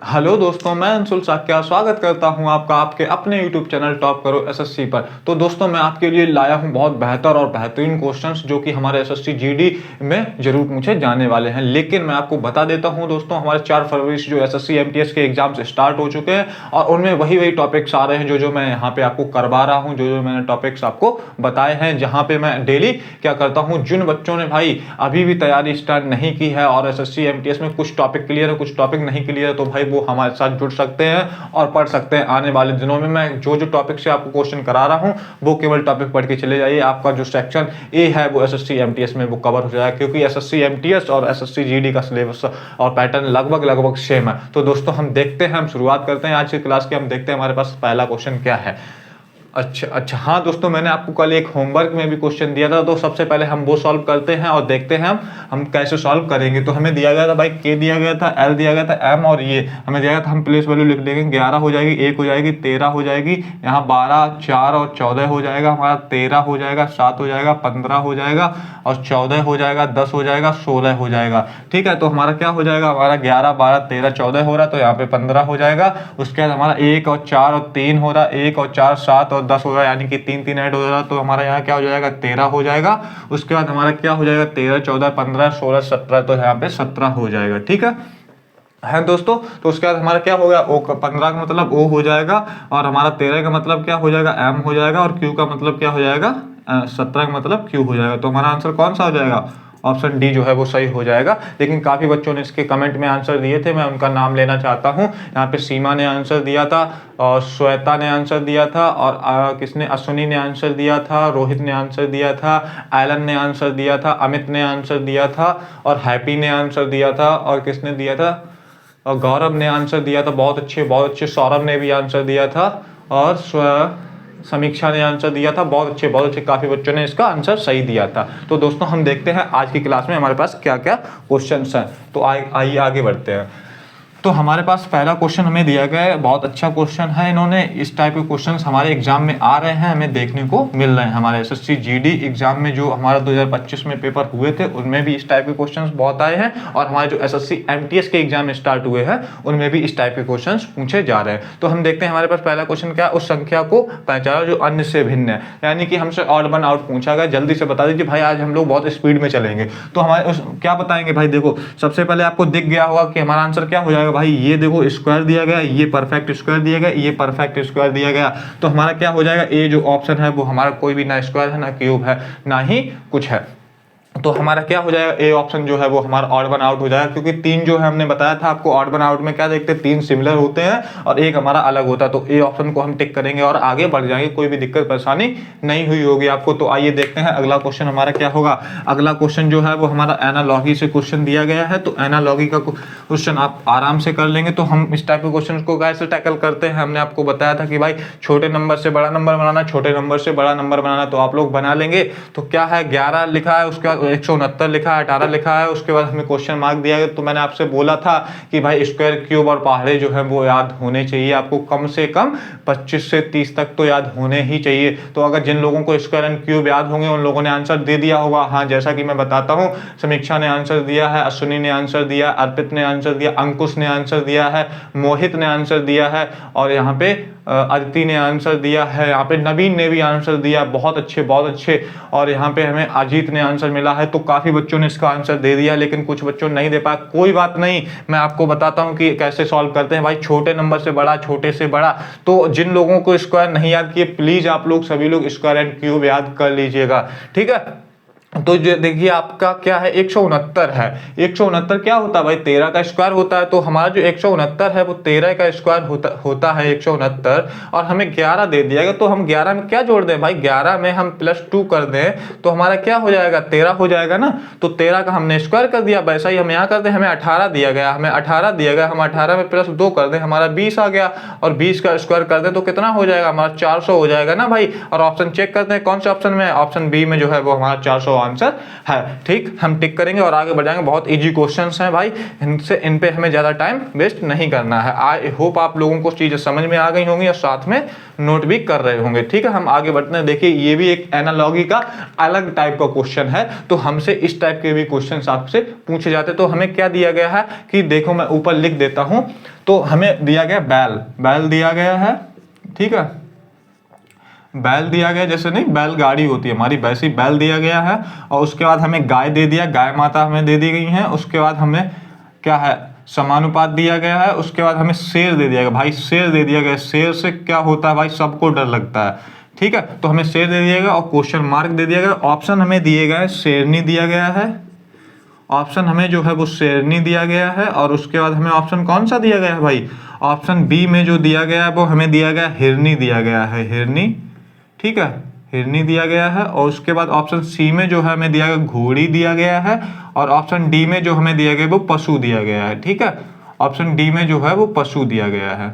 Hello दोस्तों, मैं अंशुल साक्या स्वागत करता हूं आपका आपके अपने YouTube चैनल टॉप करो एसएससी पर। तो दोस्तों, मैं आपके लिए लाया हूं बहुत बेहतर और बेहतरीन क्वेश्चंस जो कि हमारे एसएससी जीडी में जरूर पूछे जाने वाले हैं। लेकिन मैं आपको बता देता हूं दोस्तों, हमारे 4 फरवरी से जो एसएससी एमटीएस के एग्जाम्स स्टार्ट हो चुके हैं और उनमें वही टॉपिक्स आ रहे हैं जो मैं यहाँ पे आपको करवा रहा हूँ, जो मैंने टॉपिक्स आपको बताए हैं। जहाँ पे मैं डेली क्या करता हूँ, जिन बच्चों ने भाई अभी भी तैयारी स्टार्ट नहीं की है और एसएससी एमटीएस में कुछ टॉपिक क्लियर है, कुछ टॉपिक नहीं क्लियर है, तो भाई वो हमारे साथ जुड़ सकते हैं और पढ़ सकते हैं। आने वाले दिनों में मैं जो टॉपिक से आपको क्वेश्चन करा रहा हूं वो केवल टॉपिक पढ़ के चले जाइए। आपका जो सेक्शन ए है वो एसएससी एमटीएस में वो कवर हो जाएगा, क्योंकि एसएससी एमटीएस और एसएससी जीडी का सिलेबस और पैटर्न लगभग सेम है। तो दोस्तों, हम देखते हैं, हम शुरुआत करते हैं आज की क्लास की। हम देखते हैं हमारे पास पहला क्वेश्चन क्या है। अच्छा हाँ दोस्तों, मैंने आपको कल एक होमवर्क में भी क्वेश्चन दिया था, तो सबसे पहले हम वो सॉल्व करते हैं और देखते हैं हम कैसे सॉल्व करेंगे। तो हमें दिया गया था भाई के दिया गया था, एल दिया गया था, एम और ये हमें दिया गया था। हम प्लेस वैल्यू लिख देंगे। 11 हो जाएगी, 1 हो जाएगी, 13 हो जाएगी, यहाँ 12, 4 और 14 हो जाएगा हमारा, 13 हो जाएगा, 7 हो जाएगा, 15 हो जाएगा और 14 हो जाएगा, 10 हो जाएगा, 16 हो जाएगा। ठीक है, तो हमारा क्या हो जाएगा, हमारा 11, 12, 13, 14 हो रहा है, तो यहाँ पे 15 हो जाएगा। उसके बाद हमारा 1 और 4 और 3 हो रहा है, 1 और 4, 7 और 10 हो रहा है, यानी कि 3 ऐड हो रहा है, तो हमारा यहाँ क्या हो जाएगा, 13 हो जाएगा। उसके बाद हमारा क्या हो जाएगा, 13, 14, 15, 16, 17, तो यहाँ पे 17 हो जाएगा। ठीक है दोस्तों। तो उसके बाद हमारा क्या हो गया, ओ 15 का मतलब ओ हो जाएगा और हमारा 13 का मतलब क्या हो जाएगा, एम हो जाएगा और क्यू का मतलब क्या हो जाएगा, 17 का मतलब क्यू हो जाएगा। तो हमारा आंसर कौन सा हो जाएगा, ऑप्शन डी जो है वो सही हो जाएगा। लेकिन काफ़ी बच्चों ने इसके कमेंट में आंसर दिए थे, मैं उनका नाम लेना चाहता हूँ। यहाँ पे सीमा ने आंसर दिया था और श्वेता ने आंसर दिया था और किसने, अश्विनी ने आंसर दिया था, रोहित ने आंसर दिया था, एलन ने आंसर दिया था, अमित ने आंसर दिया था और हैप्पी ने आंसर दिया था और किसने दिया था, और गौरव ने आंसर दिया था। बहुत अच्छे। सौरभ ने भी आंसर दिया था और समीक्षा ने आंसर दिया था। बहुत अच्छे काफ़ी बच्चों ने इसका आंसर सही दिया था। तो दोस्तों, हम देखते हैं आज की क्लास में हमारे पास क्या क्या क्वेश्चंस हैं। तो आइए आगे बढ़ते हैं। तो हमारे पास पहला क्वेश्चन हमें दिया गया है, बहुत अच्छा क्वेश्चन है। इन्होंने इस टाइप के क्वेश्चंस हमारे एग्जाम में आ रहे हैं, हमें देखने को मिल रहे हैं। हमारे एसएससी जीडी एग्जाम में जो हमारा 2025 में पेपर हुए थे उनमें भी इस टाइप के क्वेश्चंस बहुत आए हैं और हमारे जो एसएससी एमटीएस के एग्जाम स्टार्ट हुए हैं उनमें भी इस टाइप के क्वेश्चन पूछे जा रहे हैं। तो हम देखते हैं हमारे पास पहला क्वेश्चन क्या, उस संख्या को पहचानो जो अन्य से भिन्न है। यानी कि हमसे ऑड वन आउट पूछा गया। जल्दी से बता दीजिए भाई, आज हम लोग बहुत स्पीड में चलेंगे। तो हमारे क्या बताएंगे भाई, देखो सबसे पहले आपको दिख गया होगा कि हमारा आंसर क्या हो जाएगा भाई, ये देखो स्क्वायर दिया गया, ये परफेक्ट स्क्वायर दिया गया, ये परफेक्ट स्क्वायर दिया गया। तो हमारा क्या हो जाएगा, ए जो ऑप्शन है वो हमारा कोई भी ना स्क्वायर है, ना क्यूब है, ना ही कुछ है। तो हमारा क्या हो जाएगा, ए ऑप्शन जो है वो हमारा ऑड वन आउट हो जाएगा, क्योंकि 3 जो है हमने बताया था आपको, ऑड वन आउट में क्या देखते हैं, 3 सिमिलर होते हैं और एक हमारा अलग होता है। तो ए ऑप्शन को हम टिक करेंगे और आगे बढ़ जाएंगे, कोई भी दिक्कत परेशानी नहीं हुई होगी आपको। तो आइए देखते हैं अगला क्वेश्चन हमारा क्या होगा। अगला क्वेश्चन जो है वो हमारा एनालॉगी से क्वेश्चन दिया गया है। तो एनालॉगी का क्वेश्चन आप आराम से कर लेंगे। तो हम इस टाइप के क्वेश्चन को कैसे टैकल करते हैं, हमने आपको बताया था कि भाई छोटे नंबर से बड़ा नंबर बनाना, छोटे नंबर से बड़ा नंबर बनाना, तो आप लोग बना लेंगे। तो क्या है, 11 लिखा है, उसके बाद 169 लिखा है, 18 लिखा है, उसके बाद हमें क्वेश्चन मार्क दिया गया। तो मैंने आपसे बोला था कि भाई स्क्वायर, क्यूब और पहाड़े जो है वो याद होने चाहिए आपको, कम से कम 25 से 30 तक तो याद होने ही चाहिए। तो अगर जिन लोगों को स्क्वायर एंड क्यूब याद होंगे उन लोगों ने आंसर दे दिया होगा। हाँ, जैसा कि मैं बताता हूँ, समीक्षा ने आंसर दिया है, अश्विनी ने आंसर दिया, अर्पित ने आंसर दिया, अंकुश ने आंसर दिया है, मोहित ने आंसर दिया है और यहाँ पे अदिति ने आंसर दिया है, यहाँ पे नवीन ने भी आंसर दिया। बहुत अच्छे। और यहाँ पे हमें अजीत ने आंसर मिला है। तो काफ़ी बच्चों ने इसका आंसर दे दिया, लेकिन कुछ बच्चों ने नहीं दे पाया। कोई बात नहीं, मैं आपको बताता हूँ कि कैसे सॉल्व करते हैं भाई, छोटे नंबर से बड़ा, छोटे से बड़ा। तो जिन लोगों को स्क्वायर नहीं याद किए, प्लीज़ आप लोग सभी लोग स्क्वायर एंड क्यूब याद कर लीजिएगा। ठीक है, तो जो देखिए आपका क्या है, 169 है। 169 क्या होता है भाई, 13 का स्क्वायर होता है। तो हमारा जो 169 है वो 13 का स्क्वायर होता है 169, और हमें 11 दे दिया गया। तो हम 11 में क्या जोड़ दें भाई, 11 में हम +2 कर दें तो हमारा क्या हो जाएगा, 13 हो जाएगा ना। तो 13 का हमने स्क्वायर कर दिया, वैसा ही हम यहाँ कर दें। हमें 18 दिया गया, हम 18 में +2 कर दें, हमारा 20 आ गया। और 20 का स्क्वायर कर दें तो कितना हो जाएगा, हमारा 400 हो जाएगा ना भाई। और ऑप्शन चेक करते हैं कौन से ऑप्शन में, ऑप्शन बी में जो है वो हमारा 400 आंसर है। ठीक, हम टिक करेंगे और आगे बढ़ जाएंगे। बहुत इजी क्वेश्चंस हैं भाई, इन पे हमें ज़्यादा टाइम वेस्ट नहीं करना है। आई होप आप लोगों को चीज़ें समझ में आ गई होंगी और साथ में नोट भी कर रहे होंगे। ठीक है, हम आगे बढ़ते हैं। देखिए ये भी एक एनालॉजी का अलग टाइप का क्वेश्चन है, तो हमसे इस टाइप के भी क्वेश्चन आपसे पूछे जाते। तो हमें क्या दिया गया है कि देखो मैं ऊपर लिख देता हूं। तो हमें दिया गया बैल दिया गया है। ठीक है, बैल दिया गया, जैसे नहीं बैलगाड़ी होती है हमारी, वैसी बैल दिया गया है। और उसके बाद हमें गाय दे दिया, गाय माता हमें दे दी गई है। उसके बाद हमें क्या है, समानुपात दिया गया है। उसके बाद हमें शेर दे दिया गया भाई, शेर दे दिया गया। शेर से क्या होता है भाई, सबको डर लगता है। ठीक है, तो हमें शेर दे दिया गया और क्वेश्चन मार्क दे दिया गया। ऑप्शन हमें दिए गए, शेरनी दिया गया है। ऑप्शन हमें जो है वो शेरनी दिया गया है। और उसके बाद हमें ऑप्शन कौन सा दिया गया है भाई, ऑप्शन बी में जो दिया गया है वो हमें दिया गया हिरनी दिया गया है, हिरनी। ठीक है, हिरनी दिया गया है। और उसके बाद ऑप्शन सी में जो है हमें दिया गया घोड़ी दिया गया है। और ऑप्शन डी में जो हमें दिया गया वो पशु दिया गया है। ठीक है, ऑप्शन डी में जो है वो पशु दिया गया है।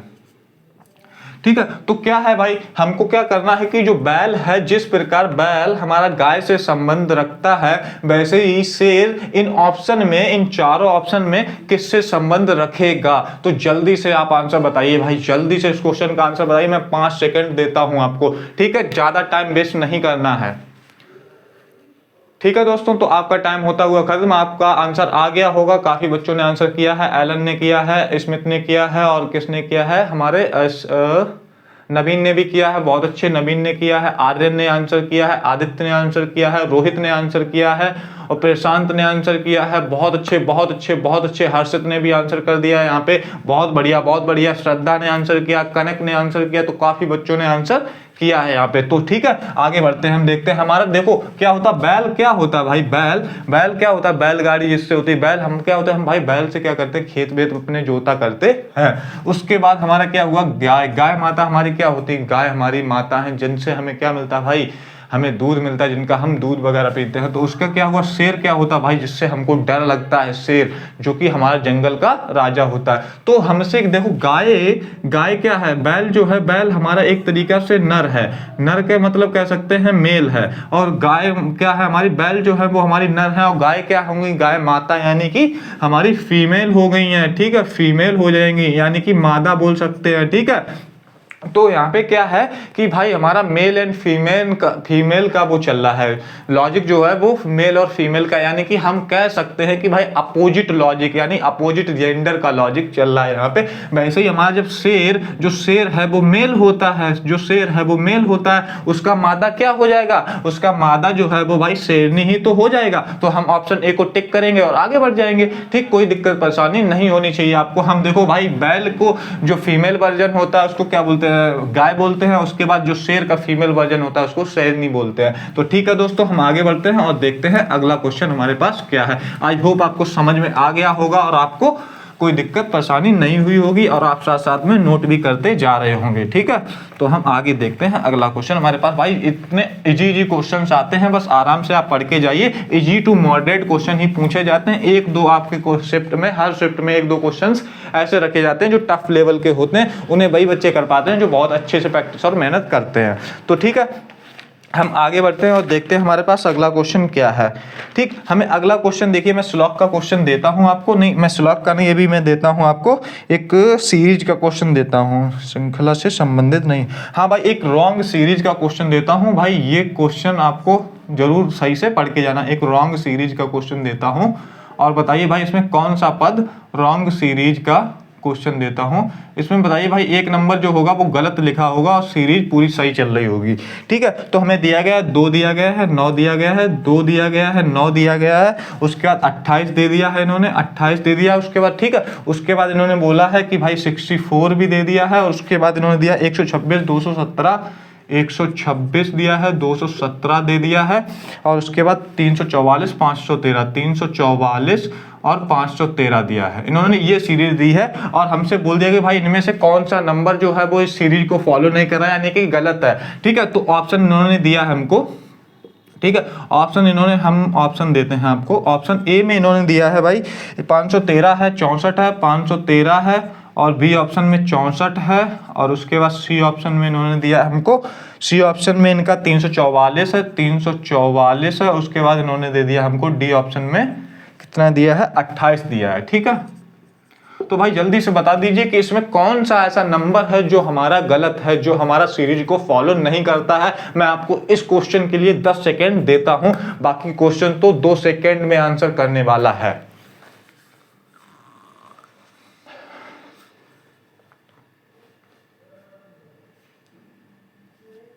ठीक है, तो क्या है भाई, हमको क्या करना है कि जो बैल है, जिस प्रकार बैल हमारा गाय से संबंध रखता है, वैसे ही शेर इन ऑप्शन में, इन चारों ऑप्शन में किससे संबंध रखेगा। तो जल्दी से आप आंसर बताइए भाई, जल्दी से इस क्वेश्चन का आंसर बताइए। मैं 5 सेकंड देता हूं आपको। ठीक है, ज्यादा टाइम वेस्ट नहीं करना है। ठीक है दोस्तों, तो आपका टाइम होता हुआ खत्म। आपका आंसर आ गया होगा, काफी बच्चों ने आंसर किया है। एलन ने किया है, स्मिथ ने किया है, और किसने किया है, हमारे नवीन ने भी किया है, बहुत अच्छे। नवीन ने किया है, आर्यन ने आंसर किया है, आदित्य ने आंसर किया है, रोहित ने आंसर किया है, और प्रशांत ने आंसर किया है। बहुत अच्छे, बहुत अच्छे, बहुत अच्छे। हर्षित ने भी आंसर कर दिया है यहाँ पे, बहुत बढ़िया, बहुत बढ़िया। श्रद्धा ने आंसर किया, कनक ने आंसर किया। तो काफी बच्चों ने आंसर किया है यहाँ पे। तो ठीक है, आगे बढ़ते हैं। हम देखते हैं हमारा, देखो क्या होता है बैल, क्या होता है भाई बैल क्या होता है, बैलगाड़ी जिससे होती है। बैल हम क्या होता है, हम भाई बैल से क्या करते हैं, खेत वेत अपने जोता करते हैं। उसके बाद हमारा क्या हुआ, गाय माता हमारी क्या होती है, गाय हमारी माता है, जिनसे हमें क्या मिलता है भाई, हमें दूध मिलता है, जिनका हम दूध वगैरह पीते हैं। तो उसका क्या हुआ, शेर क्या होता है भाई, जिससे हमको डर लगता है, शेर, जो कि हमारा जंगल का राजा होता है। तो हमसे देखो गाय क्या है, बैल जो है, बैल हमारा एक तरीका से नर है। नर के मतलब कह सकते हैं मेल है। और गाय क्या है हमारी, बैल जो है वो हमारी नर है। और गाय क्या होंगी, गाय माता, यानी कि हमारी फीमेल हो गई है। ठीक है, फीमेल हो जाएंगी, यानी कि मादा बोल सकते हैं। ठीक है, तो यहाँ पे क्या है कि भाई हमारा मेल एंड फीमेल का वो चल रहा है लॉजिक, जो है वो मेल और फीमेल का, यानी कि हम कह सकते हैं कि भाई अपोजिट लॉजिक, यानी अपोजिट जेंडर का लॉजिक चल रहा है यहाँ पे। वैसे ही हमारा जब जो शेर है वो मेल होता है, जो शेर है वो मेल होता है, उसका मादा क्या हो जाएगा, उसका मादा जो है वो भाई शेरनी ही तो हो जाएगा। तो हम ऑप्शन ए को टिक करेंगे और आगे बढ़ जाएंगे। ठीक, कोई दिक्कत परेशानी नहीं होनी चाहिए आपको। हम देखो भाई, बैल को जो फीमेल वर्जन होता है उसको क्या बोलते हैं, गाय बोलते हैं। उसके बाद जो शेर का फीमेल वर्जन होता है उसको शेरनी बोलते हैं। तो ठीक है दोस्तों, हम आगे बढ़ते हैं और देखते हैं अगला क्वेश्चन हमारे पास क्या है। आई होप आपको समझ में आ गया होगा और आपको कोई दिक्कत परेशानी नहीं हुई होगी और आप साथ साथ में नोट भी करते जा रहे होंगे। ठीक है, तो हम आगे देखते हैं अगला क्वेश्चन हमारे पास। भाई इतने इजी क्वेश्चंस आते हैं, बस आराम से आप पढ़ के जाइए। इजी टू मॉडरेट क्वेश्चन ही पूछे जाते हैं। एक दो आपके शिफ्ट में, हर शिफ्ट में एक दो क्वेश्चंस ऐसे रखे जाते हैं जो टफ लेवल के होते हैं। उन्हें वही बच्चे कर पाते हैं जो बहुत अच्छे से प्रैक्टिस और मेहनत करते हैं। तो ठीक है, हम आगे बढ़ते हैं और देखते हैं हमारे पास अगला क्वेश्चन क्या है। ठीक, हमें अगला क्वेश्चन देखिए, मैं श्लोक का क्वेश्चन देता हूं आपको, नहीं मैं श्लोक का नहीं, ये भी मैं देता हूं आपको एक सीरीज का क्वेश्चन देता हूं, श्रृंखला से संबंधित नहीं। हाँ भाई, एक रॉन्ग सीरीज का क्वेश्चन देता हूं भाई। ये क्वेश्चन आपको जरूर सही से पढ़ के जाना। एक रॉन्ग सीरीज का क्वेश्चन देता हूं और बताइए भाई इसमें कौन सा पद रॉन्ग सीरीज का क्वेश्चन देता हूं। इसमें बताइए भाई, एक नंबर जो होगा वो गलत लिखा होगा और सीरीज पूरी सही चल रही होगी। ठीक है, तो हमें दिया गया है 2 दिया गया है, 9 दिया गया है, 2 दिया गया है, 9 दिया गया है। उसके बाद 28 दे दिया है इन्होंने, 28 दे दिया। उसके बाद ठीक है, उसके बाद इन्होंने बोला है कि भाई 64 भी दे दिया है। और उसके बाद इन्होंने दिया 126, 217, 126 दिया है, 217 दे दिया है। और उसके बाद 344, 513, 344 और 513 दिया है। इन्होंने ये सीरीज दी है और हमसे बोल दिया कि भाई इनमें से कौन सा नंबर जो है वो इस सीरीज को फॉलो नहीं कर रहा है, यानी कि गलत है। ठीक है, तो ऑप्शन इन्होंने दिया है हमको। ठीक है, हम ऑप्शन देते हैं आपको। ऑप्शन ए में इन्होंने दिया है भाई 513 है, 64 है, 513 है और बी ऑप्शन में 64 है, और उसके बाद सी ऑप्शन में इन्होंने दिया हमको, सी ऑप्शन में इनका 344 है, 344 है। उसके बाद इन्होंने दे दिया हमको डी ऑप्शन में कितना दिया है, 28 दिया है। ठीक है, तो भाई जल्दी से बता दीजिए कि इसमें कौन सा ऐसा नंबर है जो हमारा गलत है, जो हमारा सीरीज को फॉलो नहीं करता है। मैं आपको इस क्वेश्चन के लिए 10 सेकेंड देता हूं, बाकी क्वेश्चन तो 2 सेकेंड में आंसर करने वाला है।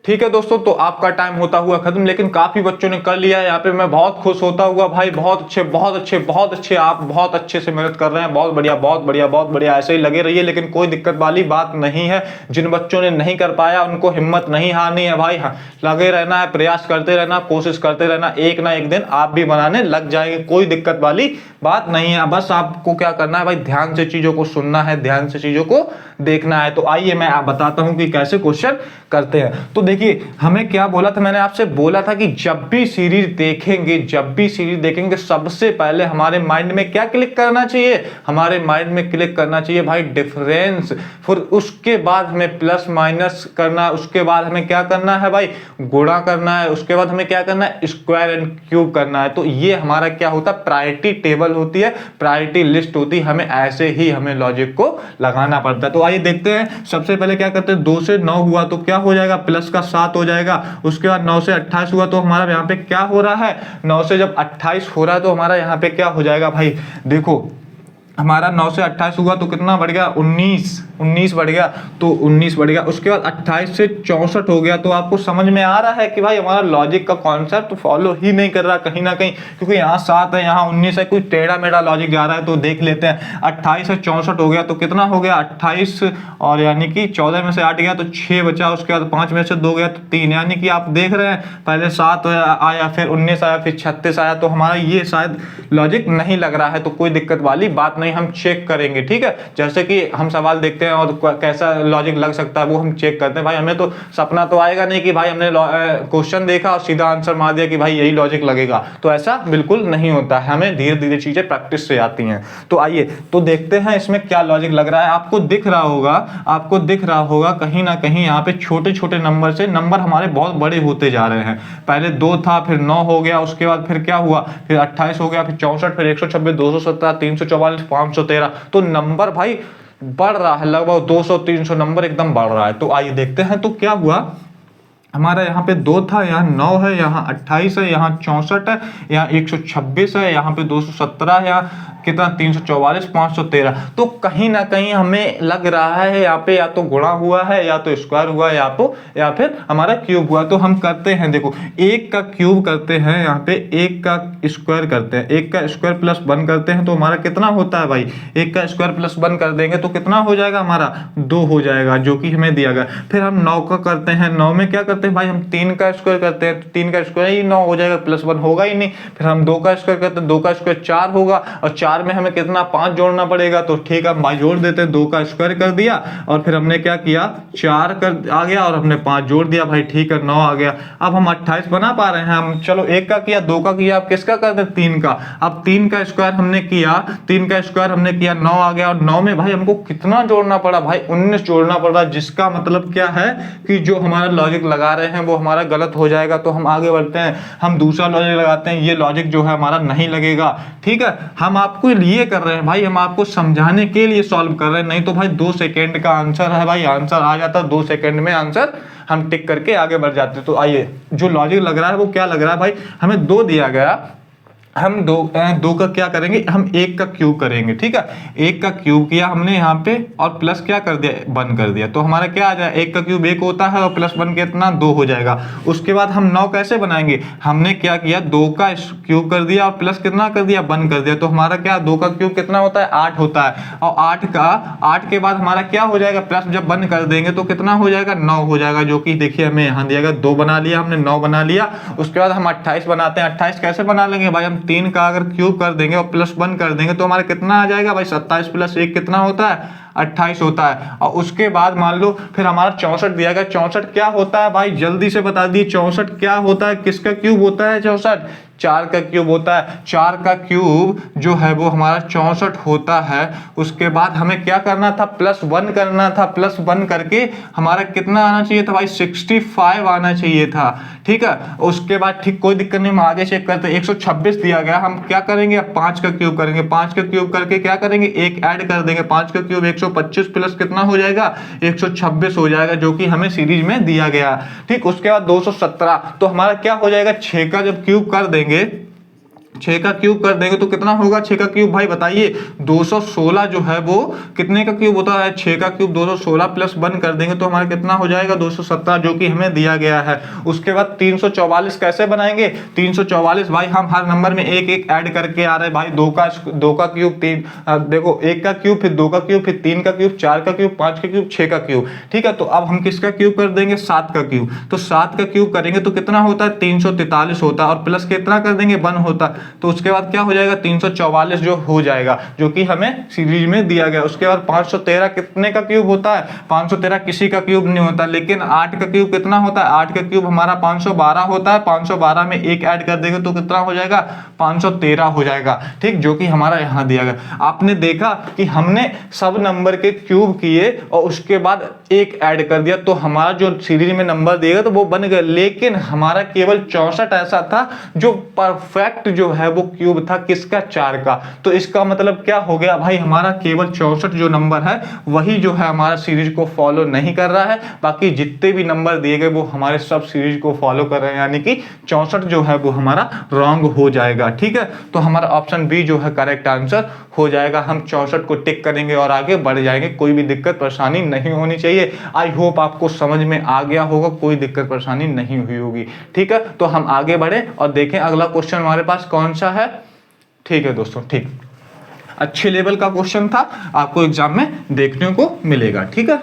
ठीक है दोस्तों, तो आपका टाइम होता हुआ खत्म, लेकिन काफी बच्चों ने कर लिया है। यहाँ पे मैं बहुत खुश होता हुआ भाई, बहुत अच्छे बहुत अच्छे बहुत अच्छे, आप बहुत अच्छे से मेहनत कर रहे हैं, बहुत बढ़िया बहुत बढ़िया बहुत बढ़िया, ऐसे ही लगे रहिए। लेकिन कोई दिक्कत वाली बात नहीं है, जिन बच्चों ने नहीं कर पाया उनको हिम्मत नहीं हारनी है भाई, हाँ, लगे रहना है, प्रयास करते रहना, कोशिश करते रहना, एक ना एक दिन आप भी बनाने लग जाएंगे, कोई दिक्कत वाली बात नहीं है। बस आपको क्या करना है भाई, ध्यान से चीजों को सुनना है, ध्यान से चीजों को देखना है। तो आइए मैं आप बताता हूं कि कैसे क्वेश्चन करते हैं। तो देखिए, हमें क्या बोला था, मैंने आपसे बोला था कि जब भी सीरीज देखेंगे सबसे पहले हमारे माइंड में क्या क्लिक करना चाहिए, हमारे माइंड में क्लिक करना चाहिए भाई डिफरेंस। फिर उसके बाद हमें प्लस माइनस करना, उसके बाद हमें क्या करना है भाई, गुणा करना है, उसके बाद हमें क्या करना है, स्क्वायर एंड क्यूब करना है। तो ये हमारा क्या होता है, प्रायोरिटी टेबल होती है, प्रायोरिटी लिस्ट होती है, हमें ऐसे ही हमें लॉजिक को लगाना पड़ता है। तो आइए देखते हैं, सबसे पहले क्या करते हैं, 2 से 9 हुआ तो क्या हो जाएगा, प्लस का 7 हो जाएगा। उसके बाद 9 से 28 हुआ तो हमारा यहाँ पे क्या हो रहा है, 9 से जब 28 हो रहा है तो हमारा यहाँ पे क्या हो जाएगा भाई, देखो हमारा 9 से 28 हुआ तो कितना बढ़ गया, 19 बढ़ गया, तो 19 बढ़ गया। उसके बाद 28 से 64 हो गया। तो आपको समझ में आ रहा है कि भाई हमारा लॉजिक का कॉन्सेप्ट फॉलो ही नहीं कर रहा कहीं ना कहीं, क्योंकि यहाँ 7 है, यहाँ 19 है, कोई टेढ़ा मेढ़ा लॉजिक जा रहा है। तो देख लेते हैं, 28 से 64 हो गया तो कितना हो गया, 28 और यानी कि 14 में से 8 गया तो 6 बचा, उसके बाद 5 में से 2 गया तो 3, यानी कि आप देख रहे हैं पहले 7 आया, फिर 19 आया, फिर 36 आया। तो हमारा ये शायद लॉजिक नहीं लग रहा है, तो कोई दिक्कत वाली बात नहीं, हम चेक करेंगे। ठीक है, जैसे कि हम सवाल देखते हैं और कैसा लॉजिक लग सकता है वो हम चेक करते हैं। भाई हमें तो सपना तो आएगा नहीं कि भाई हमने क्वेश्चन देखा और सीधा आंसर मार दिया कि भाई यही लॉजिक लगेगा, तो ऐसा बिल्कुल नहीं होता है, हमें धीरे धीरे चीजें प्रैक्टिस से आती हैं। तो आइए तो देखते हैं इसमें क्या लॉजिक लग रहा है। आपको दिख रहा होगा कहीं ना कहीं यहाँ पे छोटे छोटे नंबर से नंबर हमारे बहुत बड़े होते जा रहे हैं। पहले 2 था, फिर 9 हो गया, उसके बाद फिर क्या हुआ, फिर 28 हो गया, फिर 64, फिर 126, 217, 344, 513। तो नंबर भाई बढ़ रहा है, लगभग 200-300 नंबर एकदम बढ़ रहा है। तो आइए देखते हैं तो क्या हुआ, हमारा यहाँ पे 2 था, यहाँ 9 है, यहाँ 28 है, यहाँ 64 है, यहाँ 126 है, यहाँ पे 217 है, यहाँ कितना 344, 513। तो कहीं ना कहीं हमें लग रहा है यहाँ पे या तो गुणा हुआ है, या तो स्क्वायर हुआ है, या फिर हमारा क्यूब हुआ। तो हम करते हैं, देखो 1 का क्यूब करते हैं, यहाँ पे 1 का स्क्वायर करते हैं, 1 का स्क्वायर प्लस 1 करते हैं, तो हमारा कितना होता है भाई, 1 का स्क्वायर प्लस 1 कर देंगे तो कितना हो जाएगा, हमारा 2 हो जाएगा, जो कि हमें दिया गया। फिर हम 9 का करते हैं, 9 में क्या करते हैं भाई, हम 3 का स्क्वायर करते हैं, तो 3 का स्क्वायर ही 9 हो जाएगा, प्लस 1 होगा ही नहीं। फिर हम 2 का स्क्वायर करते हैं, 2 का स्क्वायर 4 होगा, और 4 में हमें कितना 5 जोड़ना पड़ेगा, तो ठीक है भाई जोड़ देते हैं, 2 का स्क्वायर कर दिया, और फिर हमने क्या किया, 4 कर आ गया और हमने 5 जोड़ दिया भाई, ठीक है 9 आ गया। अब हम 28 बना पा रहे हैं हम, चलो 1 का किया, 2 का किया, अब किसका कर दे, 3 का। अब 3 का स्क्वायर हमने किया, 9 आ गया, और 9 में भाई हमको कितना जोड़ना पड़ा भाई, 19 जोड़ना पड़ा, जिसका मतलब क्या है कि जो हमारा लॉजिक लगा रहे हैं वो हमारा गलत हो जाएगा। तो हम आगे बढ़ते हैं, हम दूसरा लॉजिक लगाते हैं, ये लॉजिक जो है हमारा नहीं लगेगा। ठीक है, हम आपको ये कर रहे हैं भाई, हम आपको समझाने के लिए सॉल्व कर रहे हैं, नहीं तो भाई 2 सेकेंड का आंसर है भाई, आंसर आ जाता 2 सेकेंड में, आंसर हम टिक करके आगे बढ़ जाते। तो आइए जो लॉजिक लग रहा है वो क्या लग रहा है भाई, हमें 2 दिया गया, हम 2 का क्या करेंगे, हम 1 का क्यूब करेंगे। ठीक है, 1 का क्यूब किया हमने यहाँ पे, और प्लस क्या कर दिया, 1 कर दिया, तो हमारा क्या आ जाए, 1 का क्यूब 1 होता है, और प्लस 1 कितना 2 हो जाएगा। उसके बाद हम 9 कैसे बनाएंगे, हमने क्या किया, 2 का क्यूब कर दिया और प्लस कितना कर दिया, 1 कर दिया, तो हमारा क्या 2 का क्यूब कितना होता है, 8 होता है, और 8 के बाद हमारा क्या हो जाएगा, प्लस जब 1 कर देंगे तो कितना हो जाएगा, 9 हो जाएगा, जो कि देखिए हमें यहाँ दिया गया, 2 बना लिया हमने, 9 बना लिया। उसके बाद हम 28 बनाते हैं, 28 कैसे बना लेंगे भाई, हम 3 का अगर क्यूब कर देंगे और प्लस 1 कर देंगे तो हमारा कितना आ जाएगा भाई, 27 प्लस 1 कितना होता है, 28 होता है। और उसके बाद मान लो फिर हमारा 64 दिया गया। 64 क्या होता है भाई, जल्दी से बता दिए। 64 क्या होता है, किसका क्यूब होता है 64? 4 का क्यूब होता है। 4 का क्यूब जो है वो हमारा 64 होता है। उसके बाद हमें क्या करना था, +1 करना था। +1 करके हमारा कितना आना चाहिए था भाई, 65 आना चाहिए था। ठीक है, उसके बाद ठीक कोई दिक्कत नहीं, हम आगे चेक करते हैं। 126 दिया गया, हम क्या करेंगे, अब 5 का क्यूब करेंगे। 5 का क्यूब करके क्या करेंगे, एक ऐड कर देंगे। 5 का क्यूब 125 प्लस कितना हो जाएगा, 126 हो जाएगा, जो कि हमें सीरीज में दिया गया। ठीक, उसके बाद 217, तो हमारा क्या हो जाएगा, 6 का जब क्यूब कर देंगे, 6 का क्यूब कर देंगे तो कितना होगा 6 का क्यूब भाई बताइए, 216 जो है वो कितने का क्यूब होता है, 6 का क्यूब 216 +1 कर देंगे तो हमारा कितना हो जाएगा 217, जो कि हमें दिया गया है। उसके बाद 344 कैसे बनाएंगे, 344 भाई हम हर नंबर में एक एक ऐड करके आ रहे हैं भाई। 2 का क्यूब 3, देखो 1 का क्यूब, फिर 2 का क्यूब, फिर 3 का क्यूब, 4 का क्यूब, 5 का क्यूब, 6 का क्यूब। ठीक है, तो अब हम किसका क्यूब कर देंगे, 7 का क्यूब। तो 7 का क्यूब करेंगे तो कितना होता है, 343 होता है, और प्लस कितना कर देंगे, 1 होता है। तो उसके बाद क्या हो जाएगा, 344 जो हो जाएगा, जो कि हमें सीरीज में दिया गया। उसके बाद 513 कितने का क्यूब होता है, 513 किसी का क्यूब नहीं होता, लेकिन 8 का क्यूब कितना होता है, 8 का क्यूब हमारा 512 होता है। 512 में एक ऐड कर देंगे तो कितना हो जाएगा, 513 हो जाएगा। ठीक, जो कि हमारा यहाँ दिया गया। आपने देखा कि हमने सब नंबर के क्यूब किए और उसके बाद एक ऐड कर दिया, तो हमारा जो सीरीज में नंबर दिएगा तो वो बन गया। लेकिन हमारा केवल 64 ऐसा था जो परफेक्ट जो है वो क्यूब था, किसका, 4 का। तो इसका मतलब क्या हो गया भाई, हमारा केवल 64 जो नंबर है वही जो है हमारा सीरीज को फॉलो नहीं कर रहा है। बाकी जितने भी नंबर दिए गए वो हमारे सब सीरीज को फॉलो कर रहे हैं, यानी कि 64 जो है वो हमारा रॉन्ग हो जाएगा। ठीक है, तो हमारा ऑप्शन बी जो है करेक्ट आंसर हो जाएगा। हम 64 को टिक करेंगे और आगे बढ़ जाएंगे, कोई भी दिक्कत परेशानी नहीं होनी चाहिए। आई होप आपको समझ में आ गया होगा, कोई दिक्कत परेशानी नहीं हुई होगी। ठीक है, तो हम आगे बढ़े और देखें अगला क्वेश्चन हमारे पास कौन सा है। ठीक है दोस्तों, ठीक, अच्छे लेवल का क्वेश्चन था, आपको एग्जाम में देखने को मिलेगा। ठीक है,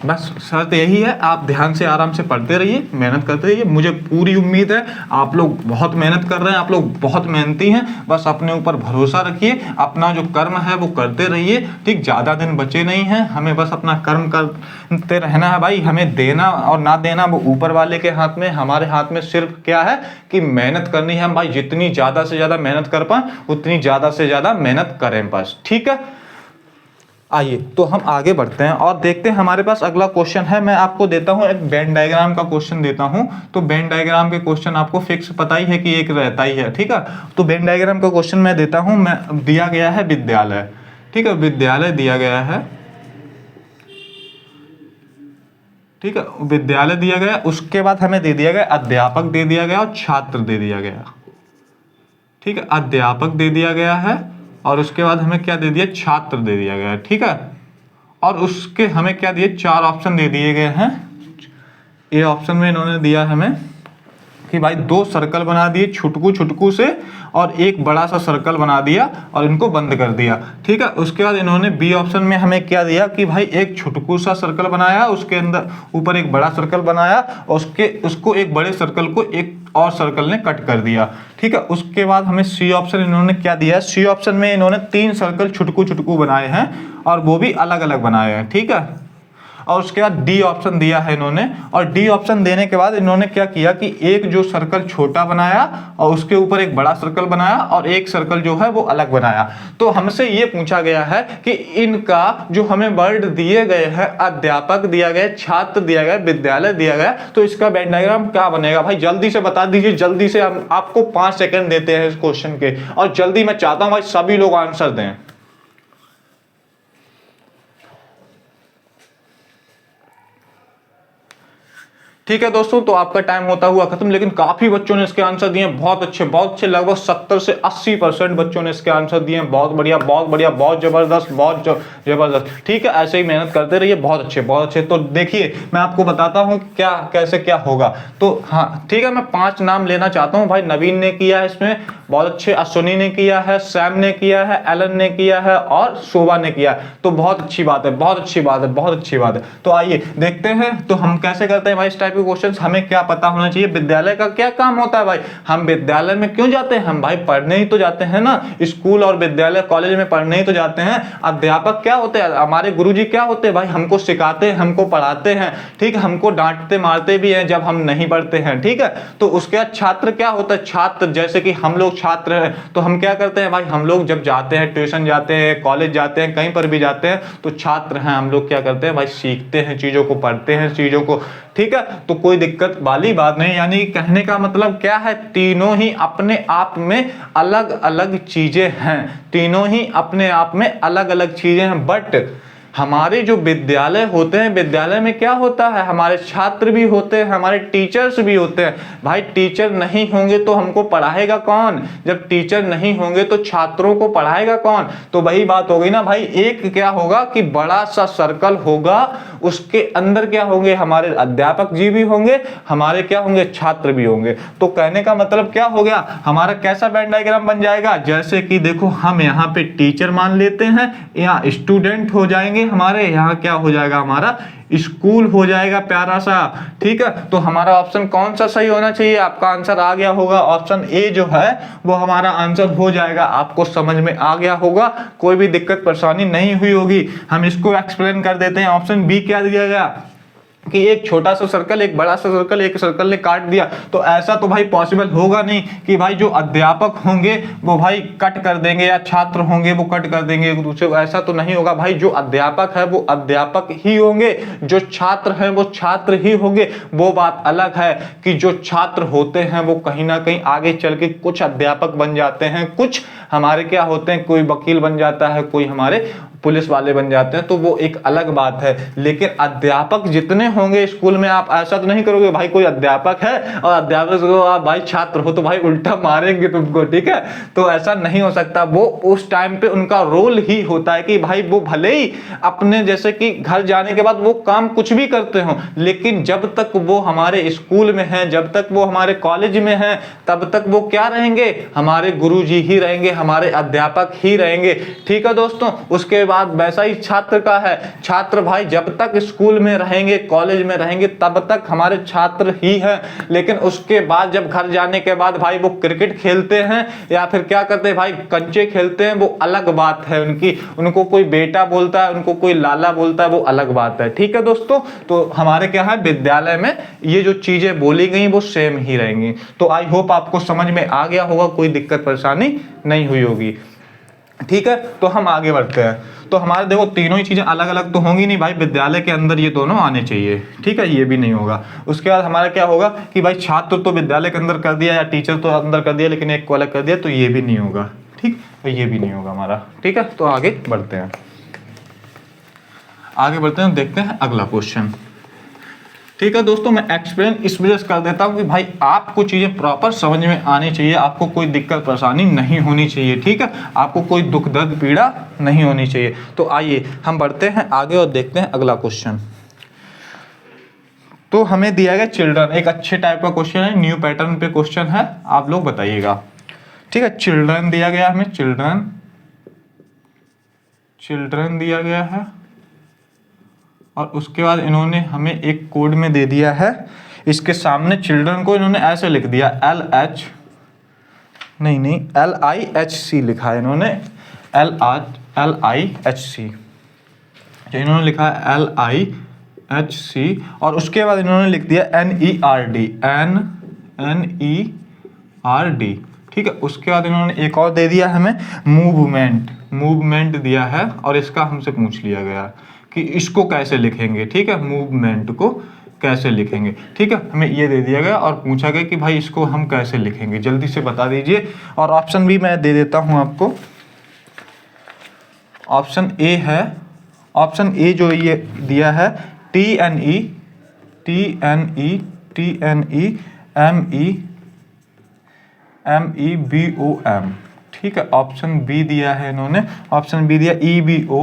बस शर्त यही है, आप ध्यान से आराम से पढ़ते रहिए, मेहनत करते रहिए। मुझे पूरी उम्मीद है आप लोग बहुत मेहनत कर रहे हैं, आप लोग बहुत मेहनती हैं। बस अपने ऊपर भरोसा रखिए, अपना जो कर्म है वो करते रहिए। ठीक, ज़्यादा दिन बचे नहीं हैं, हमें बस अपना कर्म करते रहना है भाई। हमें देना और ना देना वो ऊपर वाले के हाथ में, हमारे हाथ में सिर्फ क्या है कि मेहनत करनी है। हम भाई जितनी ज़्यादा से ज़्यादा मेहनत कर पाएँ उतनी ज़्यादा से ज़्यादा मेहनत करें बस। ठीक है, आइए तो हम आगे बढ़ते हैं और देखते हैं हमारे पास अगला क्वेश्चन है। मैं आपको देता हूं एक वेन डायग्राम का क्वेश्चन देता हूं। तो वेन डायग्राम के क्वेश्चन आपको फिक्स पता ही है कि एक रहता ही है। ठीक है, तो वेन डायग्राम का क्वेश्चन मैं देता हूं। मैं दिया गया है विद्यालय, ठीक है, विद्यालय दिया गया है। ठीक है, विद्यालय दिया गया, उसके बाद हमें दे दिया गया अध्यापक दे दिया गया और छात्र दे दिया गया। ठीक है, अध्यापक दे दिया गया है और उसके बाद हमें क्या दे दिया, छात्र दे दिया गया है। ठीक है, और उसके हमें क्या दिए, 4 ऑप्शन दे दिए गए हैं। ए ऑप्शन में इन्होंने दिया हमें कि भाई 2 सर्कल बना दिए छुटकू छुटकू से और एक बड़ा सा सर्कल बना दिया और इनको बंद कर दिया। ठीक है, उसके बाद इन्होंने बी ऑप्शन में हमें क्या दिया कि भाई एक छुटकू सा सर्कल बनाया, उसके अंदर ऊपर एक बड़ा सर्कल बनाया और उसको एक बड़े सर्कल को एक और सर्कल ने कट कर दिया। ठीक है, उसके बाद हमें सी ऑप्शन इन्होंने क्या दिया है, सी ऑप्शन में इन्होंने 3 सर्कल छुटकू छुटकू बनाए हैं और वो भी अलग अलग बनाए हैं। ठीक है, और उसके बाद डी ऑप्शन दिया है इन्होंने, और डी ऑप्शन देने के बाद इन्होंने क्या किया कि एक जो सर्कल छोटा बनाया और उसके ऊपर एक बड़ा सर्कल बनाया और एक सर्कल जो है वो अलग बनाया। तो हमसे ये पूछा गया है कि इनका जो हमें वर्ड दिए गए हैं, अध्यापक दिया गया, छात्र दिया गया, विद्यालय दिया गया, तो इसका वेन डायग्राम क्या बनेगा भाई, जल्दी से बता दीजिए। जल्दी से, हम आपको 5 सेकंड देते हैं इस क्वेश्चन के, और जल्दी मैं चाहता हूं भाई सभी लोग आंसर दें। ठीक है दोस्तों, तो आपका टाइम होता हुआ खत्म, लेकिन काफी बच्चों ने इसके आंसर दिए, बहुत अच्छे, लगभग 70 से 80% बच्चों ने इसके आंसर दिए। बहुत बढ़िया, बहुत जबरदस्त, बहुत जबरदस्त। ठीक है, ऐसे ही मेहनत करते रहिए, बहुत अच्छे। तो देखिए मैं आपको बताता हूँ क्या कैसे क्या होगा। तो हाँ ठीक है, मैं 5 नाम लेना चाहता हूँ भाई। नवीन ने किया है इसमें बहुत अच्छे, अश्विनी ने किया है, सैम ने किया है, एलन ने किया है और शोभा ने किया है। तो बहुत अच्छी बात है, बहुत अच्छी बात है। तो आइए देखते हैं, तो हम कैसे करते हैं भाई इस टाइप के क्वेश्चन हमें क्या पता होना चाहिए, विद्यालय का क्या काम होता है भाई, हम विद्यालय में क्यों जाते हैं, हम भाई पढ़ने ही तो जाते हैं ना, स्कूल और विद्यालय कॉलेज में पढ़ने ही तो जाते हैं। अध्यापक क्या होते हैं, हमारे गुरुजी क्या होते हैं भाई, हमको सिखाते हैं, हमको पढ़ाते हैं, ठीक है, हमको डांटते मारते भी हैं जब हम नहीं पढ़ते हैं, ठीक है। तो उसके बाद छात्र क्या होता है, छात्र जैसे कि हम लोग छात्र हैं तो हम क्या करते हैं भाई, हम लोग जब जाते हैं ट्यूशन जाते हैं, कॉलेज जाते हैं, कहीं पर भी जाते हैं तो छात्र हैं, हम लोग क्या करते हैं भाई, सीखते हैं चीजों को, पढ़ते हैं चीजों को, ठीक है। तो कोई दिक्कत वाली बात नहीं, यानी कहने का मतलब क्या है, तीनों ही अपने आप में अलग अलग चीजें हैं, तीनों ही अपने आप में अलग अलग चीजें हैं। बट हमारे जो विद्यालय होते हैं, विद्यालय में क्या होता है, हमारे छात्र भी होते हैं, हमारे टीचर्स भी होते हैं। भाई टीचर नहीं होंगे तो हमको पढ़ाएगा कौन, जब टीचर नहीं होंगे तो छात्रों को पढ़ाएगा कौन। तो वही बात हो गई ना भाई, एक क्या होगा कि बड़ा सा सर्कल होगा, उसके अंदर क्या होंगे, हमारे अध्यापक जी भी होंगे, हमारे क्या होंगे, छात्र भी होंगे। तो कहने का मतलब क्या हो गया, हमारा कैसा वेन डायग्राम बन जाएगा, जैसे कि देखो हम यहाँ पे टीचर मान लेते हैं, यहाँ स्टूडेंट हो जाएंगे, हमारे यहाँ क्या हो जाएगा, हमारा स्कूल हो जाएगा प्यारा सा, ठीक है। तो हमारा ऑप्शन कौन सा सही होना चाहिए, आपका आंसर आ गया होगा, ऑप्शन ए जो है वो हमारा आंसर हो जाएगा। आपको समझ में आ गया होगा, कोई भी दिक्कत परेशानी नहीं हुई होगी। हम इसको एक्सप्लेन कर देते हैं। ऑप्शन बी क्या दिया गया कि एक छोटा सा सर्कल, एक बड़ा सा सर्कल, एक सर्कल ने काट दिया। तो ऐसा तो भाई पॉसिबल होगा नहीं कि भाई जो अध्यापक होंगे वो भाई कट कर देंगे या छात्र होंगे वो कट कर देंगे एक दूसरे को, ऐसा तो नहीं होगा भाई। जो अध्यापक है वो अध्यापक ही होंगे, जो छात्र हैं वो छात्र ही होंगे। वो बात अलग है कि जो छात्र होते हैं वो कहीं ना कहीं आगे चल के कुछ अध्यापक बन जाते हैं, कुछ हमारे क्या होते हैं, कोई वकील बन जाता है, कोई हमारे पुलिस वाले बन जाते हैं, तो वो एक अलग बात है। लेकिन अध्यापक जितने होंगे स्कूल में, आप ऐसा तो नहीं करोगे भाई कोई अध्यापक है और अध्यापक को आप भाई छात्र हो तो भाई उल्टा मारेंगे तुमको, ठीक है। तो ऐसा नहीं हो सकता। वो उस टाइम पे उनका रोल ही होता है कि भाई वो भले ही अपने जैसे कि घर जाने के बाद वो काम कुछ भी करते हो, लेकिन जब तक वो हमारे स्कूल में है, जब तक वो हमारे कॉलेज में है, तब तक वो क्या रहेंगे, हमारे गुरुजी ही रहेंगे, हमारे अध्यापक ही रहेंगे, ठीक है दोस्तों। उसके बाद वैसा ही छात्र का है, छात्र भाई जब तक स्कूल में रहेंगे, कॉलेज में रहेंगे, तब तक हमारे छात्र ही हैं। लेकिन उसके बाद जब घर जाने के बाद भाई वो क्रिकेट खेलते हैं या फिर क्या करते हैं भाई, कंचे खेलते हैं, वो अलग बात है उनकी। उनको कोई बेटा बोलता है, उनको कोई लाला बोलता है, वो अलग बात है, ठीक है दोस्तों। तो हमारे क्या है, विद्यालय में ये जो चीजें बोली गई वो सेम ही रहेंगी। तो आई होप आपको समझ में आ गया होगा, कोई दिक्कत परेशानी नहीं हुई होगी, ठीक है। तो हम आगे बढ़ते हैं। तो हमारे देखो तीनों ही चीजें अलग अलग तो होंगी नहीं भाई, विद्यालय के अंदर ये दोनों आने चाहिए, ठीक है, ये भी नहीं होगा। उसके बाद हमारा क्या होगा कि भाई छात्र तो विद्यालय के अंदर कर दिया या टीचर तो अंदर कर दिया, लेकिन एक को अलग कर दिया, तो ये भी नहीं होगा, ठीक, तो ये भी नहीं होगा हमारा, ठीक है। तो आगे बढ़ते हैं, आगे बढ़ते हैं, देखते हैं अगला क्वेश्चन, ठीक है दोस्तों। मैं एक्सप्लेन इस वजह से कर देता हूं कि भाई आपको चीजें प्रॉपर समझ में आनी चाहिए, आपको कोई दिक्कत परेशानी नहीं होनी चाहिए, ठीक है, आपको कोई दुख दर्द पीड़ा नहीं होनी चाहिए। तो आइए हम बढ़ते हैं आगे और देखते हैं अगला क्वेश्चन। तो हमें दिया गया चिल्ड्रन, एक अच्छे टाइप का क्वेश्चन है, न्यू पैटर्न पे क्वेश्चन है, आप लोग बताइएगा, ठीक है। चिल्ड्रन दिया गया हमें, चिल्ड्रन दिया गया है, और उसके बाद इन्होंने हमें एक कोड में दे दिया है, इसके सामने चिल्ड्रन को इन्होंने ऐसे लिख दिया LIHC लिखा है इन्होंने, LIHC, इन्होंने लिखा है LIHC, और उसके बाद इन्होंने लिख दिया NERD, ठीक है। उसके बाद इन्होंने एक और दे दिया हमें मूवमेंट दिया है, और इसका हमसे पूछ लिया गया कि इसको कैसे लिखेंगे, ठीक है, मूवमेंट को कैसे लिखेंगे, ठीक है। हमें ये दे दिया गया और पूछा गया कि भाई इसको हम कैसे लिखेंगे, जल्दी से बता दीजिए। और ऑप्शन भी मैं दे देता हूं आपको। ऑप्शन ए है, ऑप्शन ए जो ये दिया है TNE MEBOM, ठीक है। ऑप्शन बी दिया है इन्होंने, ऑप्शन बी दिया EBO,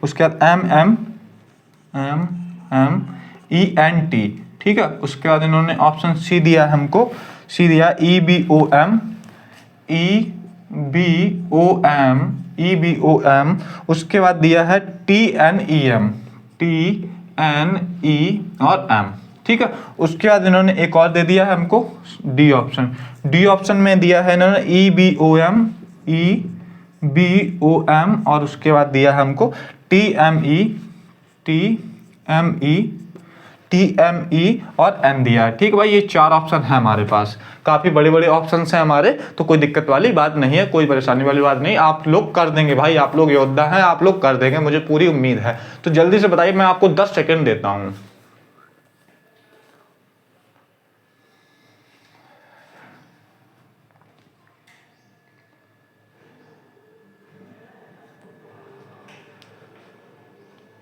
उसके बाद MENT, ठीक है। उसके बाद इन्होंने ऑप्शन सी दिया है हमको, सी दिया EBOM, उसके बाद दिया है TNEM, N E और M, ठीक है। उसके बाद इन्होंने एक और दे दिया है हमको डी ऑप्शन। डी ऑप्शन में दिया है इन्होंने EBOM और उसके बाद दिया है हमको TME और N दिया है, ठीक है भाई। ये 4 ऑप्शन है हमारे पास, काफी बड़े बड़े ऑप्शन हैं हमारे, तो कोई दिक्कत वाली बात नहीं है, कोई परेशानी वाली बात नहीं, आप लोग कर देंगे भाई, आप लोग योद्धा हैं, आप लोग कर देंगे, मुझे पूरी उम्मीद है। तो जल्दी से बताइए, मैं आपको 10 सेकेंड देता हूं।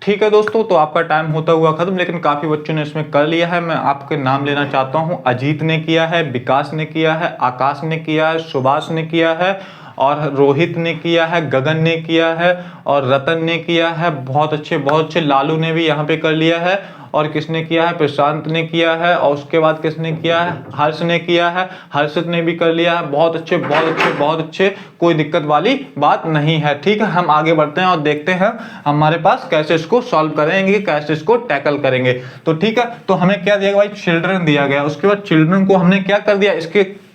ठीक है दोस्तों, तो आपका टाइम होता हुआ खत्म, लेकिन काफी बच्चों ने इसमें कर लिया है। मैं आपके नाम लेना चाहता हूं। अजीत ने किया है, विकास ने किया है, आकाश ने किया है, सुभाष ने किया है, और रोहित ने किया है, गगन ने किया है, और रतन ने किया है। बहुत अच्छे, बहुत अच्छे। लालू ने भी यहाँ पे कर लिया है, और किसने किया है? प्रशांत ने किया है, और उसके बाद किसने किया है? हर्ष ने किया है, हर्षित ने भी कर लिया है। बहुत अच्छे, बहुत अच्छे, बहुत अच्छे, कोई दिक्कत वाली बात नहीं है, ठीक है। हम आगे बढ़ते हैं और देखते हैं हमारे पास कैसे इसको सॉल्व करेंगे, कैसे इसको टैकल करेंगे। तो ठीक है, तो हमें क्या दिया भाई? चिल्ड्रन दिया गया। उसके बाद चिल्ड्रन को हमने क्या कर दिया?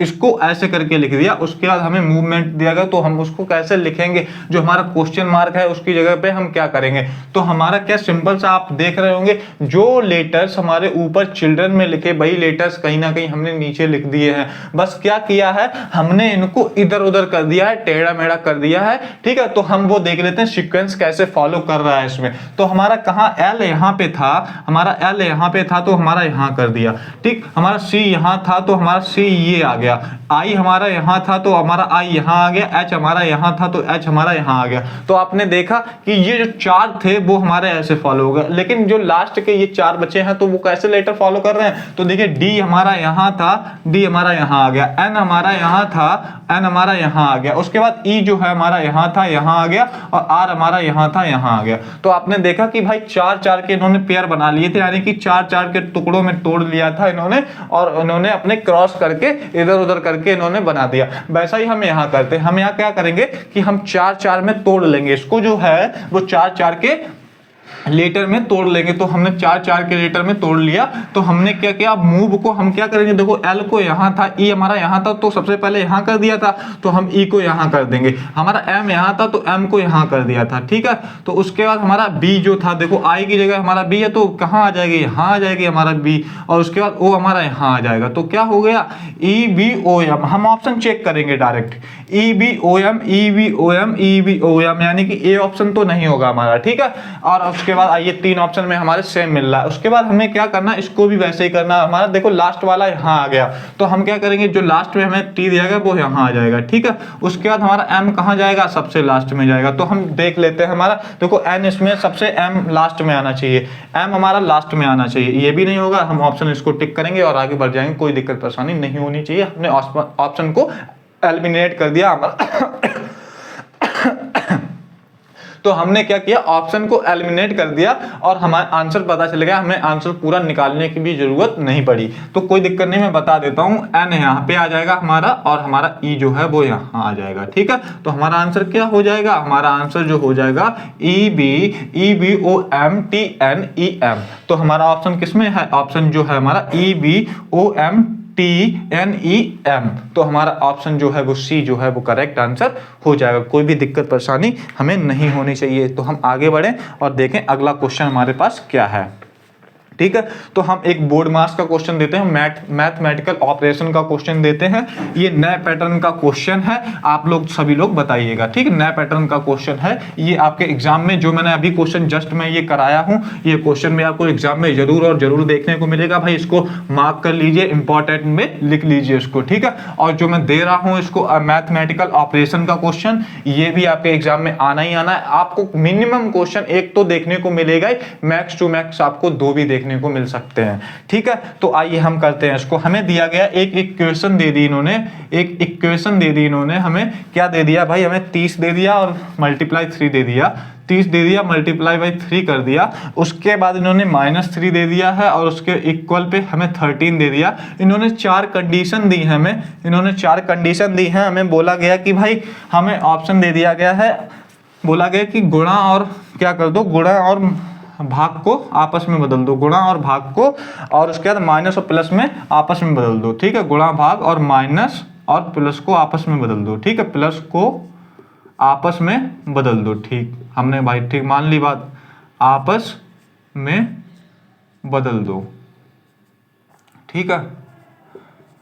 इसको ऐसे करके लिख दिया। उसके बाद हमें मूवमेंट दिया गया, तो हम उसको कैसे लिखेंगे? जो हमारा क्वेश्चन मार्क है उसकी जगह पे हम क्या करेंगे? तो हमारा क्या सिंपल सा आप देख रहे होंगे, जो लेटर्स हमारे ऊपर चिल्ड्रन में लिखे वही लेटर्स कहीं ना कहीं हमने नीचे लिख दिए हैं। बस क्या किया है, हमने इनको इधर उधर कर दिया है, टेढ़ा मेढ़ा कर दिया है, ठीक है। तो हम वो देख लेते हैं सीक्वेंस कैसे फॉलो कर रहा है इसमें। तो हमारा कहाँ एल यहाँ पे था, हमारा एल यहाँ पे था, तो हमारा यहाँ कर दिया, ठीक। हमारा सी यहाँ था, तो हमारा सी ये आ गया। आई हमारा यहाँ था, तो हमारा आई यहाँ आ गया। एच हमारा यहाँ था, तो एच हमारा यहाँ आ गया। तो आपने देखा कि ये जो 4 थे वो हमारे ऐसे फॉलो हो गए, लेकिन जो लास्ट के ये 4 बचे हैं तो वो कैसे लेटर फॉलो कर रहे हैं? तो देखिए, डी हमारा यहाँ था, डी हमारा यहाँ आ गया। एन हमारा यहाँ था, एन हमारा यहाँ आ गया। उसके बाद ई जो है हमारा यहाँ था, यहाँ आ गया, और आर हमारा यहाँ था, यहाँ आ गया। तो आपने देखा कि भाई 4-4 के इन्होंने पेयर बना लिए थे, यानी कि 4-4 के टुकड़ों में तोड़ लिया था इन्होंने, और इन्होंने अपने क्रॉस करके इधर उधर करके इन्होंने बना दिया। वैसा ही हम यहाँ करते हैं। हम यहाँ क्या करेंगे कि हम 4-4 में तोड़ लेंगे इसको, जो है वो 4-4 के लेटर में तोड़ लेंगे। तो हमने 4-4 के लेटर में तोड़ लिया। तो हमने क्या किया, मूव को हम क्या करेंगे? देखो, एल को यहाँ था, ई हमारा यहाँ था, तो सबसे पहले यहाँ कर दिया था, तो हम ई को यहाँ कर देंगे। हमारा एम यहाँ था, तो एम को यहाँ कर दिया था, ठीक है। तो उसके बाद हमारा बी जो था, देखो आई की जगह हमारा बी है, तो कहाँ आ जाएगी? यहाँ आ जाएगी हमारा बी, और उसके बाद ओ हमारा यहाँ आ जाएगा। तो क्या हो गया? E B O M. हम ऑप्शन चेक करेंगे direct, E B O M, E B O M, E B O M, यानी कि ए ऑप्शन तो नहीं होगा हमारा, ठीक है। और उसके बाद आइए 3 ऑप्शन में हमारे सेम मिल रहा है। उसके बाद हमें क्या करना है, इसको भी वैसे ही करना है। हमारा देखो लास्ट वाला यहाँ आ गया, तो हम क्या करेंगे, जो लास्ट में हमें टी दिया गया वो यहाँ आ जाएगा, ठीक है। उसके बाद हमारा एम कहाँ जाएगा? सबसे लास्ट में जाएगा। तो हम देख लेते हैं, हमारा देखो एन इसमें सबसे एम लास्ट में आना चाहिए, एम हमारा लास्ट में आना चाहिए। ये भी नहीं होगा, हम ऑप्शन इसको टिक करेंगे और आगे बढ़ जाएंगे, कोई दिक्कत परेशानी नहीं होनी चाहिए। हमने ऑप्शन को एलिमिनेट कर दिया हमारा तो हमने क्या किया, ऑप्शन को एलिमिनेट कर दिया, और हमारा आंसर पता चल गया। हमें आंसर पूरा निकालने की भी जरूरत नहीं पड़ी। तो कोई दिक्कत नहीं, मैं बता देता हूं। एन यहाँ पे आ जाएगा हमारा, और हमारा ई जो है वो यहाँ आ जाएगा, ठीक है। तो हमारा आंसर क्या हो जाएगा? हमारा आंसर जो हो जाएगा E B O M T N E M. तो हमारा ऑप्शन किसमें है? ऑप्शन जो है हमारा E B O M TNEM। तो हमारा ऑप्शन जो है वो सी जो है वो करेक्ट आंसर हो जाएगा। कोई भी दिक्कत परेशानी हमें नहीं होनी चाहिए। तो हम आगे बढ़ें और देखें अगला क्वेश्चन हमारे पास क्या है, ठीक है। तो हम एक बोर्ड मास का क्वेश्चन देते हैं, मैथमेटिकल ऑपरेशन का क्वेश्चन देते हैं। ये नए पैटर्न का क्वेश्चन है, आप लोग सभी लोग बताइएगा, ठीक है। नए पैटर्न का क्वेश्चन है ये, आपके एग्जाम में जो मैंने अभी क्वेश्चन जस्ट मैं ये कराया हूँ, ये क्वेश्चन में आपको एग्जाम में जरूर और जरूर देखने को मिलेगा। भाई इसको मार्क कर लीजिए, इंपॉर्टेंट में लिख लीजिए इसको, ठीक है। और जो मैं दे रहा हूँ इसको मैथमेटिकल ऑपरेशन का क्वेश्चन, ये भी आपके एग्जाम में आना ही आना है। आपको मिनिमम क्वेश्चन एक तो देखने को मिलेगा ही, मैक्स टू मैक्स आपको 2 भी देखने को मिल सकते हैं, ठीक है। तो आइए हम करते हैं इसको। हमें दिया गया एक इक्वेशन दे दी इन्होंने, एक इक्वेशन दे दी इन्होंने। हमें क्या दे दिया भाई? हमें 30 दे दिया और मल्टीप्लाई 3 दे दिया। 30 दे दिया, मल्टीप्लाई बाई 3 कर दिया। उसके बाद इन्होंने -3 दे दिया है, और उसके इक्वल पे हमें 13 दे दिया। इन्होंने 4 कंडीशन दी है हमें, इन्होंने 4 कंडीशन दी है। हमें बोला गया कि भाई हमें ऑप्शन दे दिया गया है, बोला गया कि गुणा और क्या कर दो, गुणा और भाग को आपस में बदल दो, गुणा और भाग को, और उसके बाद माइनस और प्लस में आपस में बदल दो, ठीक है। गुणा भाग और माइनस और प्लस को आपस में बदल दो, ठीक है। प्लस को आपस में बदल दो, ठीक। हमने भाई ठीक मान ली बात, आपस में बदल दो, ठीक है।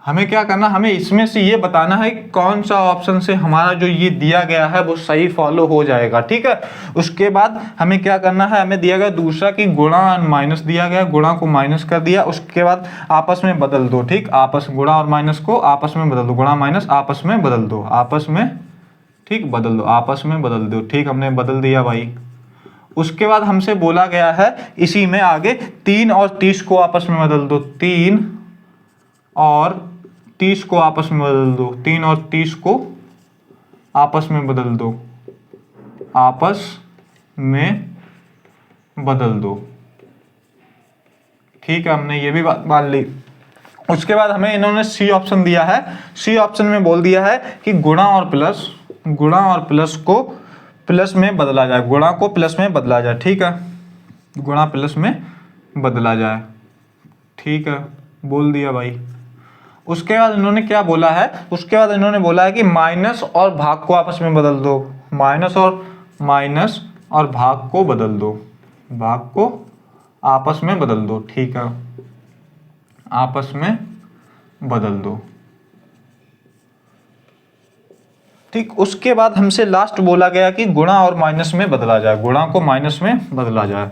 हमें क्या करना, हमें इसमें से ये बताना है कि कौन सा ऑप्शन से हमारा जो ये दिया गया है वो सही फॉलो हो जाएगा, ठीक है। उसके बाद हमें क्या करना है, हमें दिया गया दूसरा कि गुणा और माइनस दिया गया, गुणा को माइनस कर दिया, उसके बाद आपस में बदल दो, ठीक। आपस गुणा और माइनस को आपस में बदल दो, गुणा माइनस आपस में बदल दो, आपस में, ठीक, बदल दो, आपस में बदल दो, ठीक। हमने बदल दिया भाई। उसके बाद हमसे बोला गया है इसी में आगे 3 और 30 को आपस में बदल दो, 3 और 30 को आपस में बदल दो, 3 और 30 को आपस में बदल दो, आपस में बदल दो, ठीक है। हमने ये भी बात मान ली। उसके बाद हमें इन्होंने सी ऑप्शन दिया है, सी ऑप्शन में बोल दिया है कि गुणा और प्लस को प्लस में बदला जाए, गुणा को प्लस में बदला जाए, ठीक है। गुणा प्लस में बदला जाए, ठीक है, बोल दिया भाई। उसके बाद इन्होंने क्या बोला है, उसके बाद इन्होंने बोला है कि माइनस और भाग को आपस में बदल दो, माइनस और भाग को बदल दो, भाग को आपस में बदल दो, ठीक है, आपस में बदल दो, ठीक। उसके बाद हमसे लास्ट बोला गया कि गुणा और माइनस में बदला जाए, गुणा को माइनस में बदला जाए,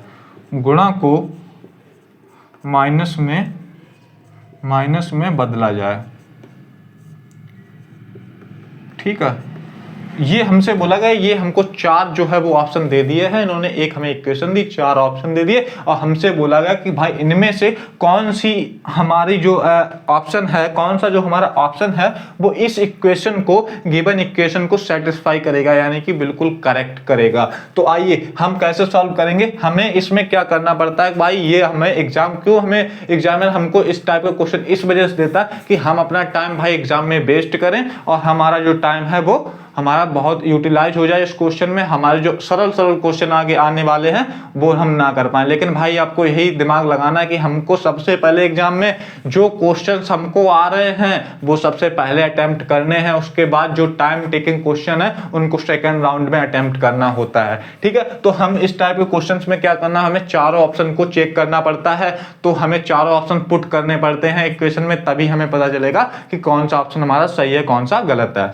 गुणा को माइनस में बदला जाए, ठीक है। ये हमसे बोला गया, ये हमको 4 जो है वो ऑप्शन दे दिए हैं इन्होंने, एक हमें इक्वेशन दी, 4 ऑप्शन दे दिए, और हमसे बोला गया कि भाई इनमें से कौन सी हमारी जो ऑप्शन है, कौन सा जो हमारा ऑप्शन है वो इस इक्वेशन को, गिवन इक्वेशन को सेटिस्फाई करेगा, यानी कि बिल्कुल करेक्ट करेगा। तो आइए हम कैसे सॉल्व करेंगे। हमें इसमें क्या करना पड़ता है भाई, ये हमें एग्जाम, क्यों हमें एग्जामिनर हमको इस टाइप का क्वेश्चन इस वजह से देता है कि हम अपना टाइम भाई एग्जाम में वेस्ट करें और हमारा जो टाइम है वो हमारा बहुत यूटिलाइज हो जाए इस क्वेश्चन में, हमारे जो सरल क्वेश्चन आगे आने वाले हैं वो हम ना कर पाए। लेकिन भाई आपको यही दिमाग लगाना है कि हमको सबसे पहले एग्जाम में जो क्वेश्चंस हमको आ रहे हैं वो सबसे पहले अटेम्प्ट करने हैं, उसके बाद जो टाइम टेकिंग क्वेश्चन है उनको सेकंड राउंड में अटेम्प्ट करना होता है, ठीक है। तो हम इस टाइप के क्वेश्चंस में क्या करना, हमें चारों ऑप्शन को चेक करना पड़ता है, तो हमें चारों ऑप्शन पुट करने पड़ते हैं इक्वेशन में, तभी हमें पता चलेगा कि कौन सा ऑप्शन हमारा सही है, कौन सा गलत है।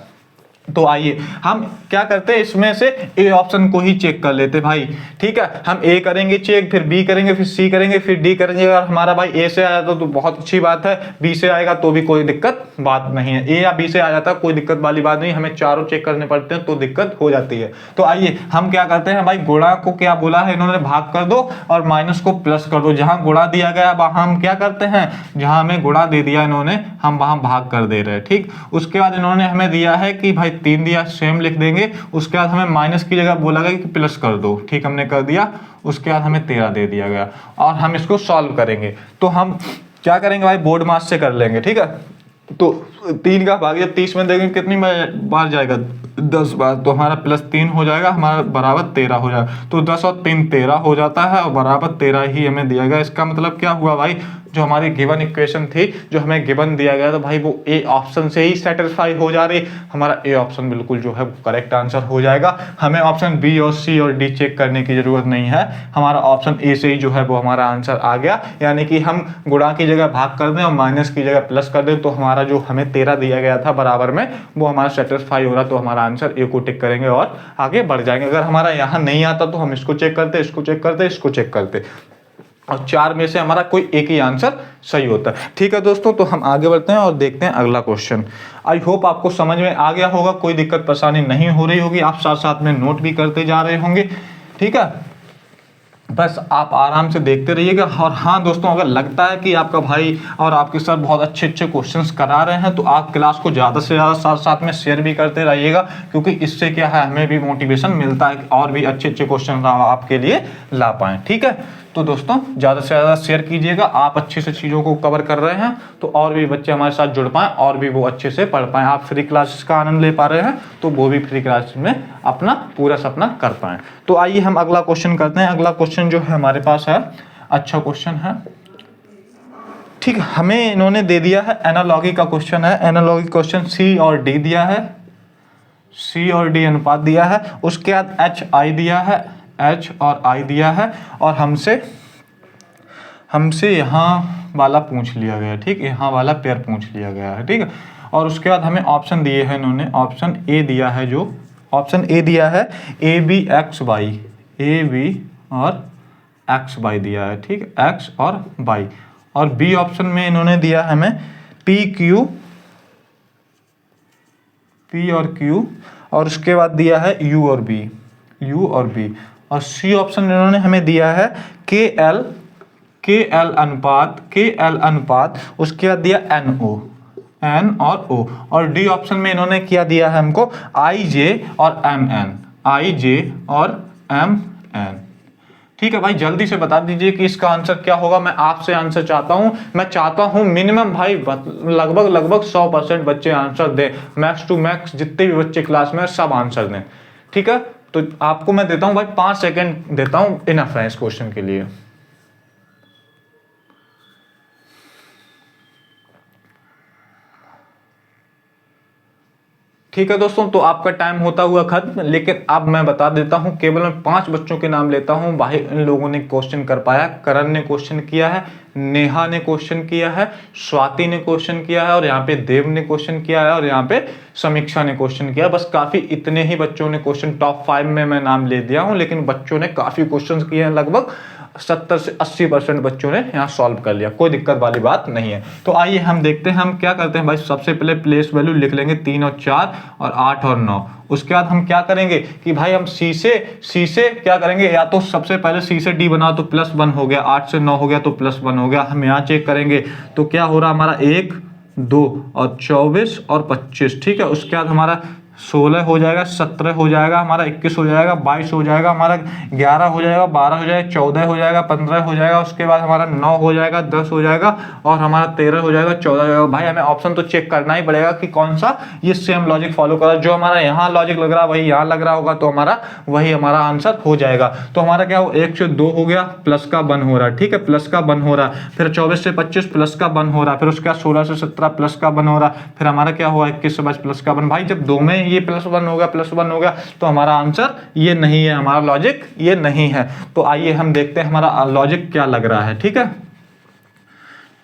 तो आइए हम क्या करते हैं, इसमें से ए ऑप्शन को ही चेक कर लेते भाई, ठीक है। हम ए करेंगे चेक, फिर बी करेंगे, फिर सी करेंगे, फिर डी करेंगे। अगर हमारा भाई ए से आया तो बहुत अच्छी बात है, बी से आएगा तो भी कोई दिक्कत बात नहीं है, ए या बी से आ जाता है कोई दिक्कत वाली बात नहीं, हमें चारों चेक करने पड़ते हैं तो दिक्कत हो जाती है। तो आइए हम क्या करते हैं भाई, गुणा को क्या बोला है इन्होंने, भाग कर दो, और माइनस को प्लस कर दो। जहां गुणा दिया गया वहां हम क्या करते हैं, जहां हमें गुणा दे दिया इन्होंने हम वहां भाग कर दे रहे हैं, ठीक। उसके बाद इन्होंने हमें दिया है कि भाई 3 दिया, सेम लिख देंगे। उसके बाद हमें माइनस की जगह बोला गया कि प्लस कर दो, ठीक, हमने कर दिया। उसके बाद हमें 13 दे दिया गया और हम इसको सॉल्व करेंगे। तो हम क्या करेंगे भाई, बोर्ड मास से कर लेंगे, ठीक है। तो 3 का भाग जब 30 में देंगे कितनी बार जाएगा, 10 बार, तो हमारा +3 हो जाएगा, हमारा बराबर 13 हो जाएगा। तो 10 और 3 13 हो जाता है और बराबर 13 ही हमें दिया गया। इसका मतलब क्या हुआ भाई, जो हमारी गिवन इक्वेशन थी, जो हमें गिवन दिया गया तो भाई वो ए ऑप्शन से ही सेटिस्फाई हो जा रही, हमारा ए ऑप्शन बिल्कुल जो है करेक्ट आंसर हो जाएगा। हमें ऑप्शन बी और सी और डी चेक करने की जरूरत नहीं है, हमारा ऑप्शन ए से ही जो है वो हमारा आंसर आ गया। यानी कि हम गुणा की जगह भाग कर दें और माइनस की जगह प्लस कर दें तो हमारा जो हमें 13 दिया गया था बराबर में, वो हमारा सेटिस्फाई हो रहा, तो हमारा आंसर ए को टिक करेंगे और आगे बढ़ जाएंगे। अगर हमारा यहाँ नहीं आता तो हम इसको चेक करते, इसको चेक करते, इसको चेक करते, और 4 में से हमारा कोई एक ही आंसर सही होता है, ठीक है दोस्तों। तो हम आगे बढ़ते हैं और देखते हैं अगला क्वेश्चन। आई होप आपको समझ में आ गया होगा, कोई दिक्कत परेशानी नहीं हो रही होगी, आप साथ साथ में नोट भी करते जा रहे होंगे, ठीक है। बस आप आराम से देखते रहिएगा। और हाँ दोस्तों, अगर लगता है कि आपका भाई और आपके सर बहुत अच्छे क्वेश्चंस करा रहे हैं तो आप क्लास को ज़्यादा से ज़्यादा साथ साथ में शेयर भी करते रहिएगा, क्योंकि इससे क्या है, हमें भी मोटिवेशन मिलता है और भी अच्छे क्वेश्चन आपके लिए ला पाएँ, ठीक है। तो दोस्तों ज़्यादा से ज़्यादा शेयर कीजिएगा, आप अच्छे से चीज़ों को कवर कर रहे हैं तो और भी बच्चे हमारे साथ जुड़ पाएँ और भी वो अच्छे से पढ़ पाएँ। आप फ्री क्लासेस का आनंद ले पा रहे हैं तो वो भी फ्री क्लास में अपना पूरा सपना कर पाएँ। तो आइए हम अगला क्वेश्चन करते हैं। अगला क्वेश्चन जो है हमारे पास है, अच्छा क्वेश्चन है, ठीक, हमें इन्होंने दे दिया है एनालॉगी का क्वेश्चन है। एनालॉगी क्वेश्चन सी और डी दिया है, सी और डी अनुपात दिया है, उसके बाद एच आई दिया है, एच और आई दिया है, और हमसे यहाँ वाला पूछ लिया गया, ठीक, यहाँ वाला पेयर पूछ लिया गया है, ठीक है। और उसके बाद हमें ऑप्शन दिए हैं इन्होंने, ऑप्शन ए दिया है, जो ऑप्शन ए दिया है A B X Y, A B और एक्स वाई दिया है, ठीक, एक्स और वाई। और बी ऑप्शन में इन्होंने दिया है हमें पी क्यू, पी और क्यू, और उसके बाद दिया है यू और बी, यू और बी। और सी ऑप्शन इन्होंने हमें दिया है के एल अनुपात, के एल अनुपात, उसके बाद दिया एन ओ, एन और ओ। और डी ऑप्शन में इन्होंने क्या दिया है हमको, आई जे और एम एन, आई जे और एम एन। ठीक है भाई, जल्दी से बता दीजिए कि इसका आंसर क्या होगा। मैं आपसे आंसर चाहता हूं, मैं चाहता हूं मिनिमम भाई लगभग 100% बच्चे आंसर दें, मैक्स टू मैक्स जितने भी बच्चे क्लास में सब आंसर दें, ठीक है। तो आपको मैं देता हूं भाई 5 सेकंड देता हूं, इनफ है इस क्वेश्चन के लिए। ठीक है दोस्तों, तो आपका टाइम होता हुआ खत्म, लेकिन अब मैं बता देता हूं, केवल मैं 5 बच्चों के नाम लेता हूं। भाई इन लोगों ने क्वेश्चन कर पाया, करण ने क्वेश्चन किया है, नेहा ने क्वेश्चन किया है, स्वाति ने क्वेश्चन किया है, और यहाँ पे देव ने क्वेश्चन किया है, और यहाँ पे समीक्षा ने क्वेश्चन किया। बस काफी इतने ही बच्चों ने क्वेश्चन, टॉप 5 में मैं नाम ले दिया हूँ, लेकिन बच्चों ने काफी क्वेश्चन किए हैं, लगभग 70 से 80% बच्चों ने यहाँ सॉल्व कर लिया, कोई दिक्कत वाली बात नहीं है। तो आइए हम देखते हैं हम क्या करते हैं भाई। सबसे पहले प्लेस वैल्यू लिख लेंगे 3 और 4 और 8 और 9। उसके बाद हम क्या करेंगे कि भाई हम सी से क्या करेंगे, या तो सबसे पहले सी से डी बनाओ तो +1 हो गया, 8 से 9 हो गया तो +1 हो गया। हम यहाँ चेक करेंगे तो क्या हो रहा हमारा 1, 2 और 24 और 25, ठीक है। उसके बाद हमारा 16 हो जाएगा, 17 हो जाएगा, हमारा 21 हो जाएगा, 22 हो जाएगा, हमारा 11 हो जाएगा, 12 हो जाएगा, 14 हो जाएगा, 15 हो जाएगा, उसके बाद हमारा 9 हो जाएगा, 10 हो जाएगा, और हमारा 13 हो जाएगा, 14 हो जाएगा। भाई हमें ऑप्शन तो चेक करना ही पड़ेगा कि कौन सा ये सेम लॉजिक फॉलो कर रहा है। जो हमारा यहाँ लॉजिक लग रहा है वही यहाँ लग रहा होगा, तो हमारा वही हमारा आंसर हो जाएगा। तो हमारा क्या हो, 1 से 2 हो गया, प्लस का 1 हो रहा है, ठीक है, प्लस का 1 हो रहा है। फिर 24 से 25 प्लस का 1 हो रहा है, फिर उसके बाद 16 से 17 प्लस का 1 हो रहा है, फिर हमारा क्या हुआ 21 से 22 प्लस का 1। भाई जब 2 में ये +1 होगा, +1 हो गया, तो हमारा आंसर ये नहीं है, हमारा लॉजिक ये नहीं है। तो आइए हम देखते हैं हमारा लॉजिक क्या लग रहा है, ठीक है।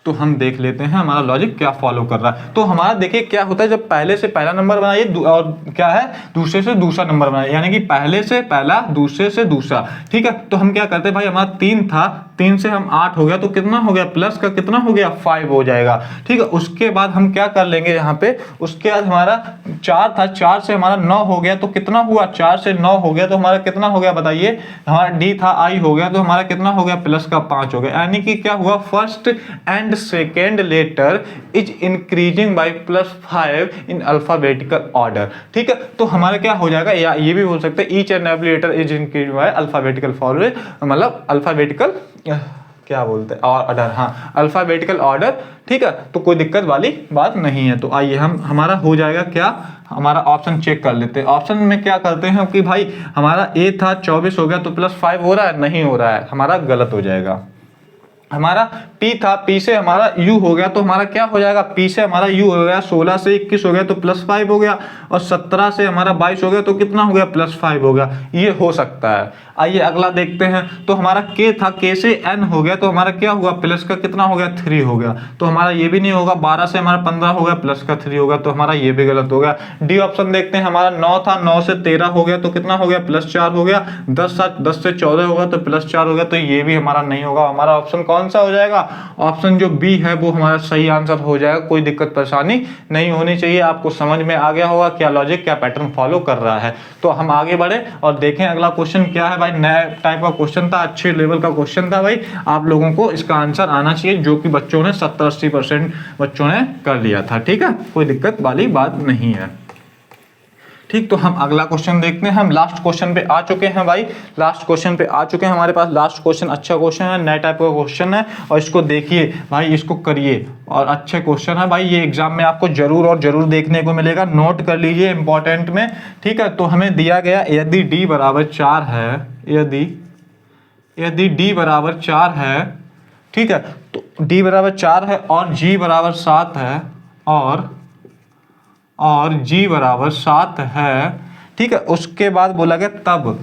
तो हम देख लेते हैं हमारा लॉजिक क्या फॉलो कर रहा है। तो हमारा देखिए क्या होता है, जब पहले से पहला नंबर बनाइए और क्या है दूसरे से दूसरा नंबर बनाइए, यानी कि पहले से पहला दूसरे से दूसरा, ठीक है। तो हम क्या करते हैं भाई, हमारा 3 था, 3 से हम 8 हो गया तो कितना हो गया, प्लस का कितना हो गया 5 हो जाएगा, ठीक है। उसके बाद हम क्या कर लेंगे यहाँ पे, उसके बाद हमारा 4 था, 4 से हमारा 9 हो गया तो कितना हुआ, 4 से 9 हो गया तो हमारा कितना हो गया बताइए। हमारा डी था, आई हो गया तो हमारा कितना हो गया, प्लस का 5 हो गया। यानी कि क्या हुआ, first and second letter is increasing by +5 in alphabetical order, ठीक है। तो हमारा क्या हो जाएगा, या ये भी बोल सकते हैं each and every letter is increasing by alphabetical format, मतलब अल्फाबेटिकल क्या बोलते हैं ऑर्डर, हाँ अल्फाबेटिकल ऑर्डर, ठीक है। तो कोई दिक्कत वाली बात नहीं है। तो आइए हम हमारा हो जाएगा क्या, हमारा ऑप्शन चेक कर लेते हैं। ऑप्शन में क्या करते हैं कि भाई हमारा ए था, 24 हो गया तो +5 हो रहा है, नहीं हो रहा है, हमारा गलत हो जाएगा। हमारा P था, P से हमारा U हो गया तो हमारा क्या हो जाएगा, P से हमारा U हो गया, 16 से 21 हो गया तो +5 हो गया, और 17 से हमारा 22 हो गया तो कितना हो गया, +5 हो गया। ये हो सकता है। आइए अगला देखते हैं। तो हमारा K था, K से N हो गया तो हमारा क्या हुआ, प्लस का कितना हो गया 3 हो गया, तो हमारा ये भी नहीं होगा। 12 से हमारा 15 हो गया, प्लस का 3 हो गया, तो हमारा ये भी गलत हो गया। डी ऑप्शन देखते हैं। हमारा 9 था, 9 से 13 हो गया तो कितना हो गया, +4 हो गया। 10 से 14 होगा तो +4 हो गया, तो ये भी हमारा नहीं होगा। हमारा ऑप्शन कौन सा हो जाएगा, ऑप्शन जो बी है वो हमारा सही आंसर हो जाएगा। कोई दिक्कत परेशानी नहीं होनी चाहिए। आपको समझ में आ गया होगा क्या लॉजिक, क्या पैटर्न फॉलो कर रहा है। तो हम आगे बढ़े और देखें अगला क्वेश्चन क्या है। भाई नया टाइप का क्वेश्चन था, अच्छे लेवल का क्वेश्चन था भाई, आप लोगों को इसका आंसर आना चाहिए, जो कि बच्चों ने 70-80% बच्चों ने कर लिया था, ठीक है, कोई दिक्कत वाली बात नहीं है, ठीक, तो हम अगला क्वेश्चन देखते हैं। हम लास्ट क्वेश्चन पे आ चुके हैं भाई, लास्ट क्वेश्चन पे आ चुके हैं। हमारे पास लास्ट क्वेश्चन अच्छा क्वेश्चन है, नए टाइप का क्वेश्चन है और इसको देखिए भाई, इसको करिए और अच्छे क्वेश्चन है भाई, ये एग्जाम में आपको जरूर और जरूर देखने को मिलेगा, नोट कर लीजिए इंपॉर्टेंट में। ठीक है, तो हमें दिया गया यदि d बराबर 4 है, यदि d बराबर 4 है, ठीक है, तो d बराबर 4 है और g बराबर 7 है और g बराबर 7 है, ठीक है। उसके बाद बोला गया तब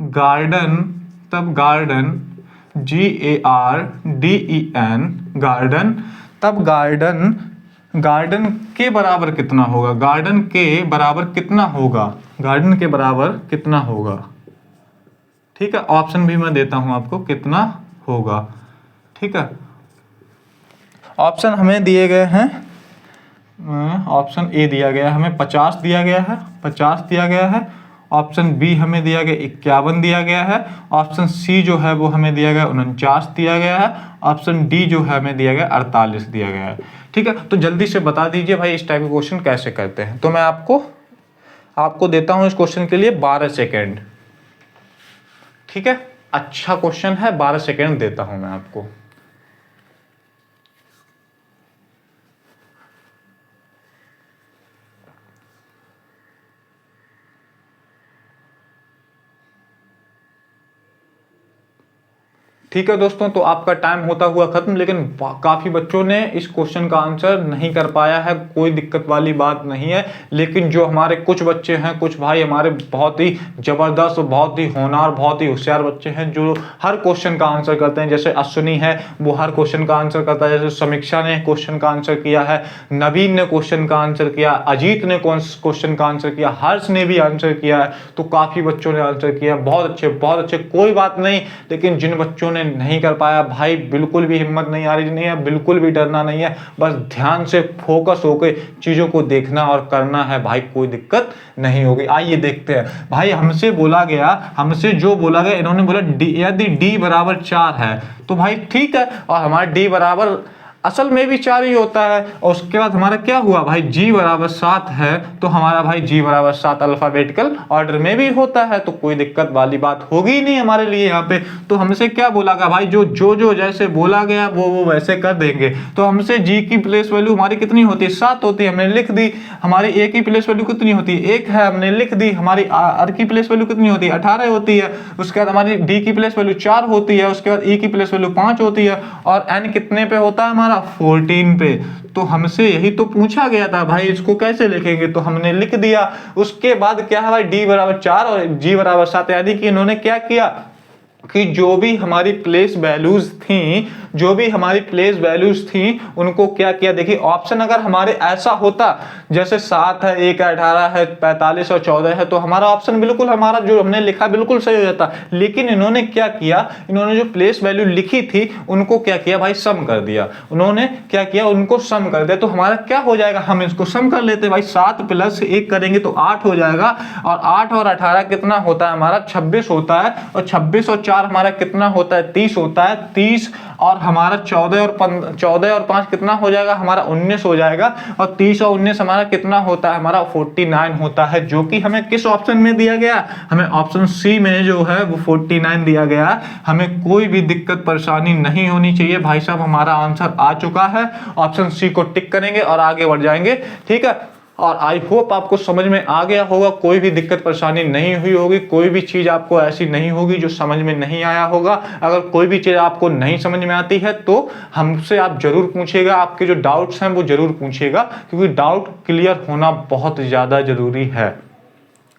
गार्डन GARDEN तब गार्डन के बराबर कितना होगा, गार्डन के बराबर कितना होगा, ठीक है। ऑप्शन भी मैं देता हूं आपको कितना होगा, ठीक है। ऑप्शन हमें दिए गए हैं, ऑप्शन ए दिया गया है हमें 50 दिया गया है, ऑप्शन बी हमें दिया गया 51 दिया गया है, ऑप्शन सी जो है वो हमें दिया गया 49 दिया गया है, ऑप्शन डी जो है हमें दिया गया 48 दिया गया है, ठीक है। तो जल्दी से बता दीजिए भाई इस टाइप के क्वेश्चन कैसे करते हैं। तो मैं आपको देता हूं इस क्वेश्चन के लिए 12 सेकेंड, ठीक है। अच्छा क्वेश्चन है, 12 सेकेंड देता हूं मैं आपको। ठीक है दोस्तों, तो आपका टाइम होता हुआ खत्म, लेकिन काफी बच्चों ने इस क्वेश्चन का आंसर नहीं कर पाया है, कोई दिक्कत वाली बात नहीं है। लेकिन जो हमारे कुछ बच्चे हैं, कुछ भाई हमारे बहुत ही जबरदस्त, बहुत ही होनहार, बहुत ही होशियार बच्चे हैं जो हर क्वेश्चन का आंसर करते हैं। जैसे अश्विनी है वो हर क्वेश्चन का आंसर करता है, जैसे समीक्षा ने क्वेश्चन का आंसर किया है, नवीन ने क्वेश्चन का आंसर किया, अजीत ने क्वेश्चन का आंसर किया, हर्ष ने भी आंसर किया है, तो काफी बच्चों ने आंसर किया। बहुत अच्छे, कोई बात नहीं। लेकिन जिन बच्चों ने नहीं कर पाया भाई, बिल्कुल भी हिम्मत नहीं आ रही नहीं है, बिल्कुल भी डरना नहीं है, बस ध्यान से फोकस होकर चीजों को देखना और करना है भाई, कोई दिक्कत नहीं होगी। आइए देखते हैं भाई, हमसे जो बोला गया, इन्होंने बोला यदि d बराबर 4 है तो भाई ठीक है, और हमारा d बराबर असल में भी 4 ही होता है। और उसके बाद हमारा क्या हुआ भाई, g बराबर 7 है तो हमारा भाई g बराबर 7 अल्फाबेटिकल ऑर्डर में भी होता है, तो कोई दिक्कत वाली बात होगी नहीं हमारे लिए यहाँ पे। तो हमसे क्या बोला गया भाई, जो जैसे बोला गया वो वैसे कर देंगे। तो हमसे g की प्लेस वैल्यू हमारी कितनी होती है, 7 होती है, हमने लिख दी। हमारी a की प्लेस वैल्यू कितनी होती है, 1 है, हमने लिख दी। हमारी r की प्लेस वैल्यू कितनी होती है, 18 होती है। उसके बाद हमारी d की प्लेस वैल्यू 4 होती है, उसके बाद e की प्लेस वैल्यू 5 होती है, और n कितने पे होता है हमारा, 14 पे। तो हमसे यही तो पूछा गया था भाई, इसको कैसे लिखेंगे, तो हमने लिख दिया। उसके बाद क्या है भाई, d बराबर 4 और g बराबर 7, यानी कि इन्होंने क्या किया कि जो भी हमारी प्लेस वैल्यूज थी उनको क्या किया, देखिए ऑप्शन अगर हमारे ऐसा होता जैसे 7 है, 1 है, 18 है, 45 और 14 है, तो हमारा ऑप्शन बिल्कुल, हमारा जो हमने लिखा बिल्कुल सही हो जाता। लेकिन इन्होंने क्या किया, इन्होंने जो प्लेस वैल्यू लिखी थी उनको क्या किया भाई, सम कर दिया। उन्होंने क्या किया, उनको सम कर दिया। तो हमारा क्या हो जाएगा, हम इसको सम कर लेते भाई, 7 + 1 करेंगे तो 8 हो जाएगा, और 8 और 18 कितना होता है हमारा, 26 होता है, और 26 और 4 हमारा कितना होता है, 30 होता है, 30 और हमारा 14 और 5 कितना हो जाएगा हमारा, 19 हो जाएगा, और 30 और 19 हमारा कितना होता है, हमारा 49 होता है, जो कि हमें किस ऑप्शन में दिया गया, हमें ऑप्शन सी में जो है वो 49 दिया गया। हमें कोई भी दिक्कत परेशानी नहीं होनी चाहिए भाई साहब, हमारा आंसर आ चुका है। ऑप्शन सी को टिक करेंगे और आगे बढ़ जाएंगे, ठीक है। और आई होप आपको समझ में आ गया होगा, कोई भी दिक्कत परेशानी नहीं हुई होगी, कोई भी चीज आपको ऐसी नहीं होगी जो समझ में नहीं आया होगा। अगर कोई भी चीज आपको नहीं समझ में आती है तो हमसे आप जरूर पूछिएगा, आपके जो डाउट्स हैं वो जरूर पूछिएगा, क्योंकि डाउट क्लियर होना बहुत ज्यादा जरूरी है,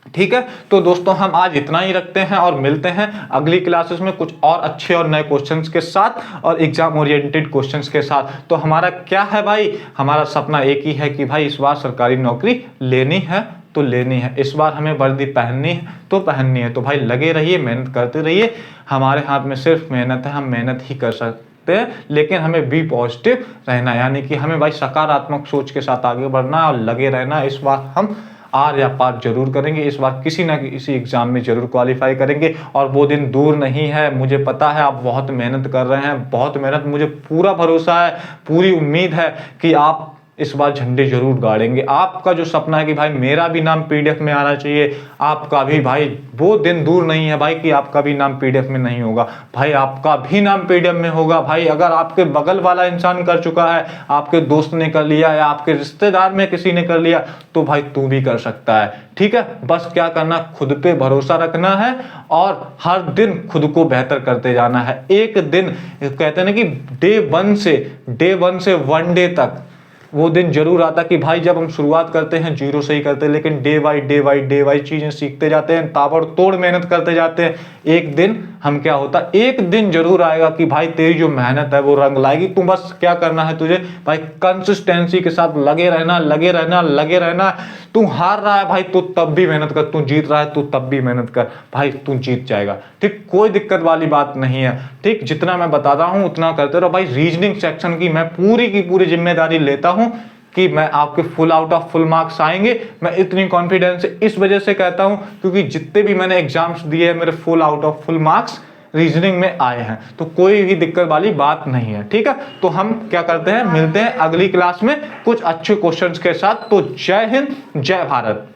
ठीक है। तो दोस्तों हम आज इतना ही रखते हैं और मिलते हैं अगली क्लासेस में कुछ और अच्छे और नए क्वेश्चंस के साथ और एग्जाम ओरिएंटेड क्वेश्चंस के साथ। तो हमारा क्या है भाई, हमारा सपना एक ही है कि भाई इस बार सरकारी नौकरी लेनी है तो लेनी है, इस बार हमें वर्दी पहननी है तो पहननी है। तो भाई लगे रहिए, मेहनत करते रहिए, हमारे हाथ में सिर्फ मेहनत है, हम मेहनत ही कर सकते हैं, लेकिन हमें बी पॉजिटिव रहना, यानी कि हमें भाई सकारात्मक सोच के साथ आगे बढ़ना और लगे रहना। इस बार हम आर या पार जरूर करेंगे, इस बार किसी ना किसी एग्जाम में जरूर क्वालिफाई करेंगे, और वो दिन दूर नहीं है। मुझे पता है आप बहुत मेहनत कर रहे हैं, बहुत मेहनत, मुझे पूरा भरोसा है, पूरी उम्मीद है कि आप इस बार झंडे जरूर गाड़ेंगे। आपका जो सपना है कि भाई मेरा भी नाम पीडीएफ में आना चाहिए, आपका भी भाई वो दिन दूर नहीं है भाई कि आपका भी नाम पीडीएफ में नहीं होगा। भाई आपका भी नाम पीडीएफ में होगा भाई। अगर आपके बगल वाला इंसान कर चुका है, आपके दोस्त ने कर लिया या आपके रिश्तेदार में किसी ने कर लिया, तो भाई तू भी कर सकता है। ठीक है, बस क्या करना, खुद पे भरोसा रखना है और हर दिन खुद को बेहतर करते जाना है। एक दिन कहते हैं ना कि डे वन से वन डे तक वो दिन जरूर आता कि भाई जब हम शुरुआत करते हैं जीरो से ही करते हैं, लेकिन डे बाई चीजें सीखते जाते हैं, ताबड़तोड़ मेहनत करते जाते हैं। एक दिन हम क्या होता, एक दिन जरूर आएगा कि भाई तेरी जो मेहनत है वो रंग लाएगी। तू बस क्या करना है तुझे भाई, कंसिस्टेंसी के साथ लगे रहना। तू हार रहा है भाई, तू तब भी मेहनत कर, तू जीत रहा है तू तब भी मेहनत कर भाई, तू जीत जाएगा। ठीक, कोई दिक्कत वाली बात नहीं है। ठीक, जितना मैं बताता हूं उतना करते रहो भाई। रीजनिंग सेक्शन की मैं पूरी की पूरी जिम्मेदारी लेता हूं कि मैं आपके full out of full marks आएंगे। मैं इतनी कॉन्फिडेंस से इस वजह से कहता हूं क्योंकि जितने भी मैंने एग्जाम्स दिए हैं मेरे full out of full marks reasoning में आए हैं, तो कोई भी दिक्कत वाली बात नहीं है। ठीक है, तो हम क्या करते हैं, मिलते हैं अगली क्लास में कुछ अच्छे क्वेश्चंस के साथ। तो जय हिंद, जय भारत।